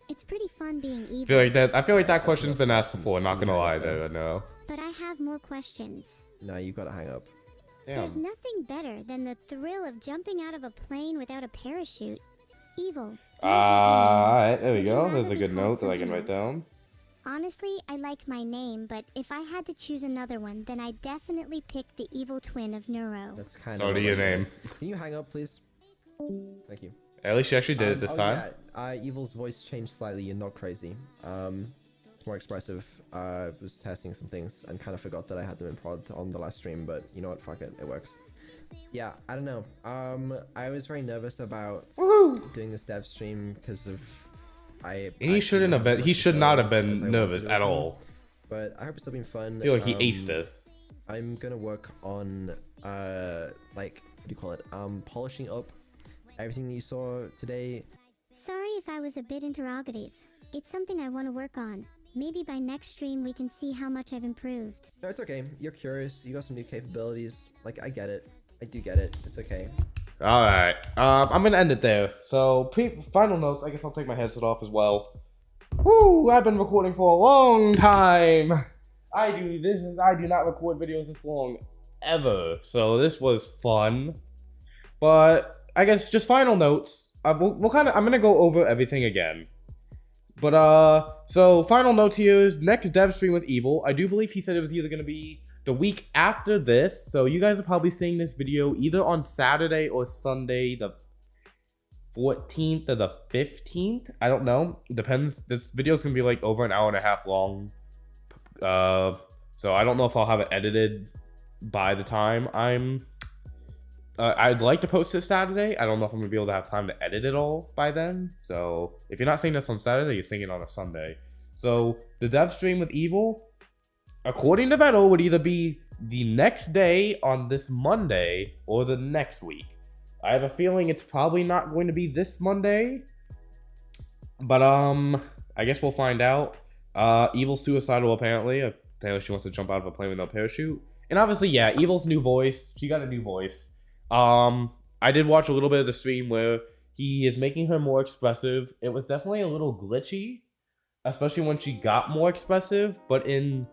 It's pretty fun being evil. I feel like that question's been asked before. Not gonna lie, there, no. But I have more questions. No, you gotta hang up. There's Damn. nothing better than the thrill of jumping out of a plane without a parachute. Evil. Alright, there we Would you go. rather There's a be good called note that I can something write else? down. Honestly, I like my name, but if I had to choose another one, then I'd definitely pick the evil twin of Neuro. That's kind So of. do your name. Can you hang up, please? Thank you. At least she actually did it this time. Yeah, Evil's voice changed slightly. You're not crazy. It's more expressive. Was testing some things and kind of forgot that I had them in prod on the last stream, but you know what? Fuck it, it works. Yeah, I don't know. I was very nervous about doing this dev stream because of He shouldn't have been. He should not have been nervous at all. But I hope it's still been fun. I feel like he aced this. I'm gonna work on like what do you call it? Polishing up everything that you saw today. Sorry if I was a bit interrogative. It's something I want to work on. Maybe by next stream we can see how much I've improved. No, it's okay. You're curious. You got some new capabilities. Like I get it. I do get it. It's okay. All right. I'm gonna end it there. So final notes. I guess I'll take my headset off as well. Woo! I've been recording for a long time. I do not record videos this long ever. So this was fun. But I guess just final notes. I'm gonna go over everything again. But so final note here is next dev stream with Evil. I do believe he said it was either gonna be the week after this. So you guys are probably seeing this video either on Saturday or Sunday, the 14th or the 15th. I don't know. Depends. This video's gonna be like over an hour and a half long. So I don't know if I'll have it edited by the time I'd like to post it Saturday. I don't know if I'm gonna be able to have time to edit it all by then. So if you're not seeing this on Saturday, you're seeing it on a Sunday. So the dev stream with Evil, according to Vedal, would either be the next day on this Monday or the next week. I have a feeling it's probably not going to be this Monday. But I guess we'll find out. Evil's suicidal apparently. apparently she wants to jump out of a plane with no parachute. And obviously, yeah, Evil's new voice. She got a new voice. I did watch a little bit of the stream where he is making her more expressive. It was definitely a little glitchy, especially when she got more expressive. But in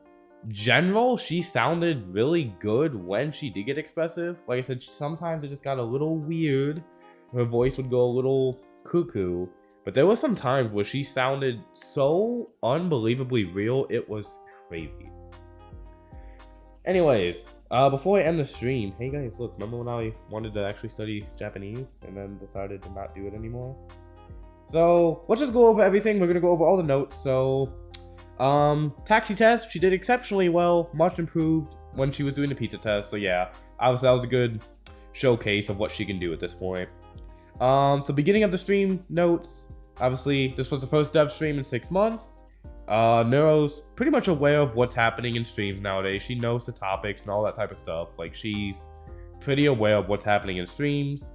general, she sounded really good when she did get expressive. Like I said, sometimes it just got a little weird. Her voice would go a little cuckoo. But there were some times where she sounded so unbelievably real, it was crazy. Anyways, before I end the stream, hey guys, look, remember when I wanted to actually study Japanese and then decided to not do it anymore? So, let's just go over everything. We're gonna go over all the notes. So, taxi test, she did exceptionally well, much improved when she was doing the pizza test. So yeah, obviously that was a good showcase of what she can do at this point. So beginning of the stream notes, obviously this was the first dev stream in 6 months. Neuro's pretty much aware of what's happening in streams nowadays. She knows the topics and all that type of stuff. Like, she's pretty aware of what's happening in streams.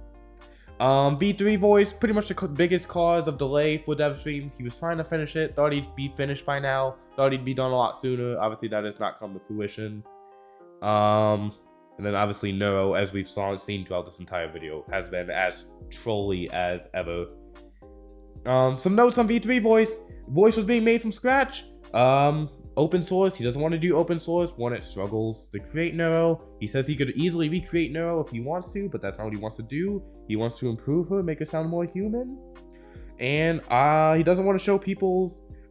V3 voice, pretty much the biggest cause of delay for dev streams. He was trying to finish it, thought he'd be finished by now, thought he'd be done a lot sooner. Obviously that has not come to fruition. And then obviously Neuro, as we've seen throughout this entire video, has been as trolly as ever. Some notes on V3 voice. Voice was being made from scratch. Open source. He doesn't want to do open source. One, it struggles to create Neuro. He says he could easily recreate Neuro if he wants to, but that's not what he wants to do. He wants to improve her, make her sound more human. And he doesn't want to show he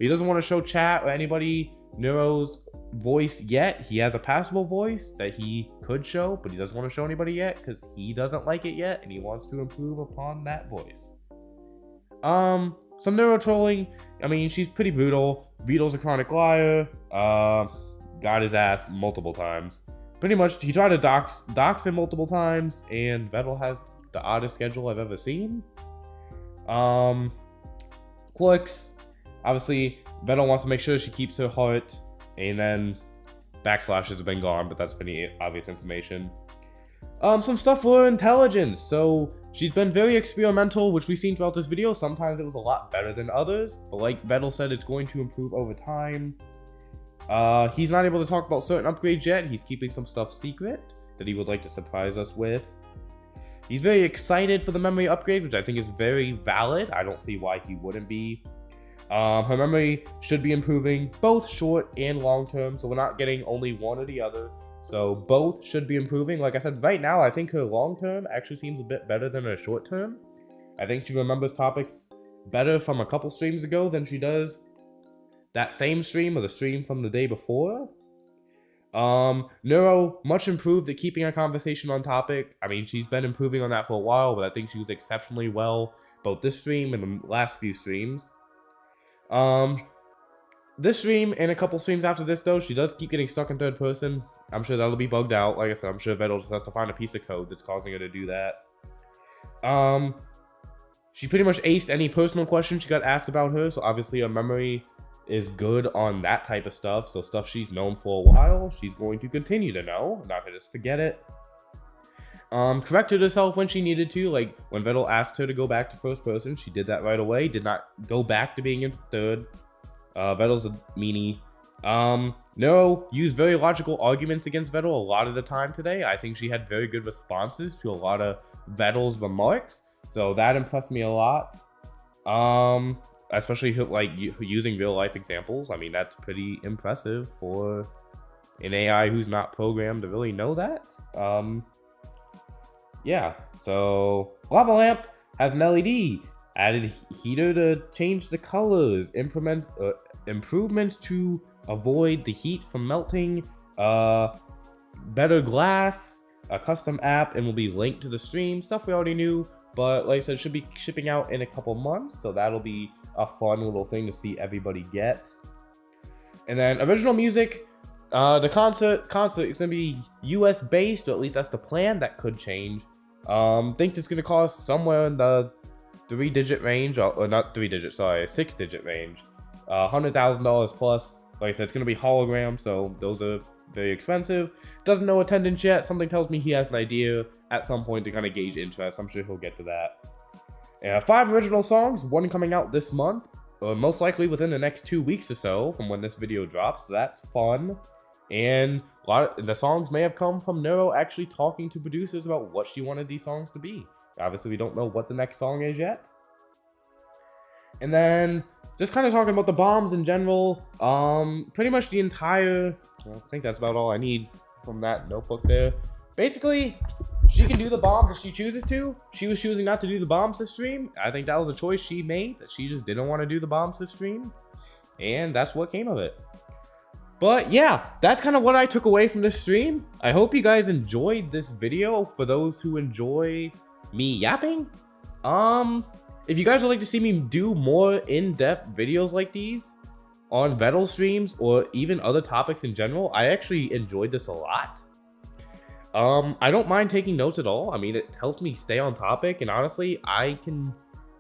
doesn't want to show chat or anybody Neuro's voice yet. He has a passable voice that he could show, but he doesn't want to show anybody yet because he doesn't like it yet and he wants to improve upon that voice. Some Neuro trolling. I mean, she's pretty brutal. Vedal's a chronic liar. Got his ass multiple times. Pretty much, he tried to dox him multiple times, and Vedal has the oddest schedule I've ever seen. Clicks. Obviously, Vedal wants to make sure she keeps her heart, and then backslashes have been gone, but that's pretty obvious information. Some stuff for intelligence. So she's been very experimental, which we've seen throughout this video. Sometimes it was a lot better than others, but like Vedal said, it's going to improve over time. He's not able to talk about certain upgrades yet. He's keeping some stuff secret that he would like to surprise us with. He's very excited for the memory upgrade, which I think is very valid. I don't see why he wouldn't be. Her memory should be improving both short and long term, so we're not getting only one or the other. So both should be improving. Like I said, right now, I think her long term actually seems a bit better than her short term. I think she remembers topics better from a couple streams ago than she does that same stream or the stream from the day before. Neuro, much improved at keeping a conversation on topic. I mean, she's been improving on that for a while, but I think she was exceptionally well both this stream and the last few streams. This stream and a couple streams after this, though, she does keep getting stuck in third person. I'm sure that'll be bugged out. Like I said, I'm sure Vedal just has to find a piece of code that's causing her to do that. She pretty much aced any personal questions she got asked about her, so obviously her memory is good on that type of stuff. So stuff she's known for a while, she's going to continue to know, not to just forget it. Corrected herself when she needed to, like when Vedal asked her to go back to first person, she did that right away, did not go back to being in third. Vedal's a meanie. Neuro used very logical arguments against Vedal a lot of the time today. I think she had very good responses to a lot of Vedal's remarks, so that impressed me a lot. Especially like using real life examples. I mean, that's pretty impressive for an AI who's not programmed to really know that. Yeah, so lava lamp has an LED. Added heater to change the colors. Improvements to avoid the heat from melting. Better glass. A custom app, and will be linked to the stream. Stuff we already knew, but like I said, should be shipping out in a couple months, so that'll be a fun little thing to see everybody get. And then original music. The concert is gonna be US based, or at least that's the plan. That could change. Think it's gonna cost somewhere in the 3-digit range, or not 3-digit, sorry, 6-digit range. $100,000 plus. Like I said, it's gonna be hologram, so those are very expensive. Doesn't know attendance yet. Something tells me he has an idea at some point to kind of gauge interest. I'm sure he'll get to that. 5 original songs, one coming out this month, most likely within the next 2 weeks or so from when this video drops. So that's fun. And the songs may have come from Neuro actually talking to producers about what she wanted these songs to be. Obviously, we don't know what the next song is yet. And then just kind of talking about the bombs in general. Pretty much the entire, I think that's about all I need from that notebook there. Basically, she can do the bombs if she chooses to. She was choosing not to do the bombs this stream. I think that was a choice she made, that she just didn't want to do the bombs this stream. And that's what came of it. But yeah, that's kind of what I took away from this stream. I hope you guys enjoyed this video. For those who enjoy me yapping, if you guys would like to see me do more in-depth videos like these on Vedal streams or even other topics in general, I actually enjoyed this a lot. I don't mind taking notes at all. I mean, it helps me stay on topic, and honestly, I can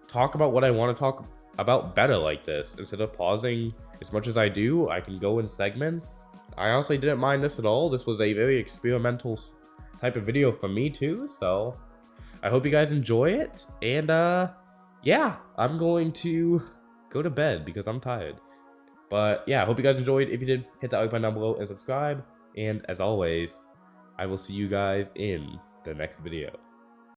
talk about what I want to talk about better like this. Instead of pausing as much as I do, I can go in segments. I honestly didn't mind this at all. This was a very experimental type of video for me too, so I hope you guys enjoy it. And yeah, I'm going to go to bed because I'm tired. But yeah, I hope you guys enjoyed. If you did, hit that like button down below and subscribe. And as always, I will see you guys in the next video.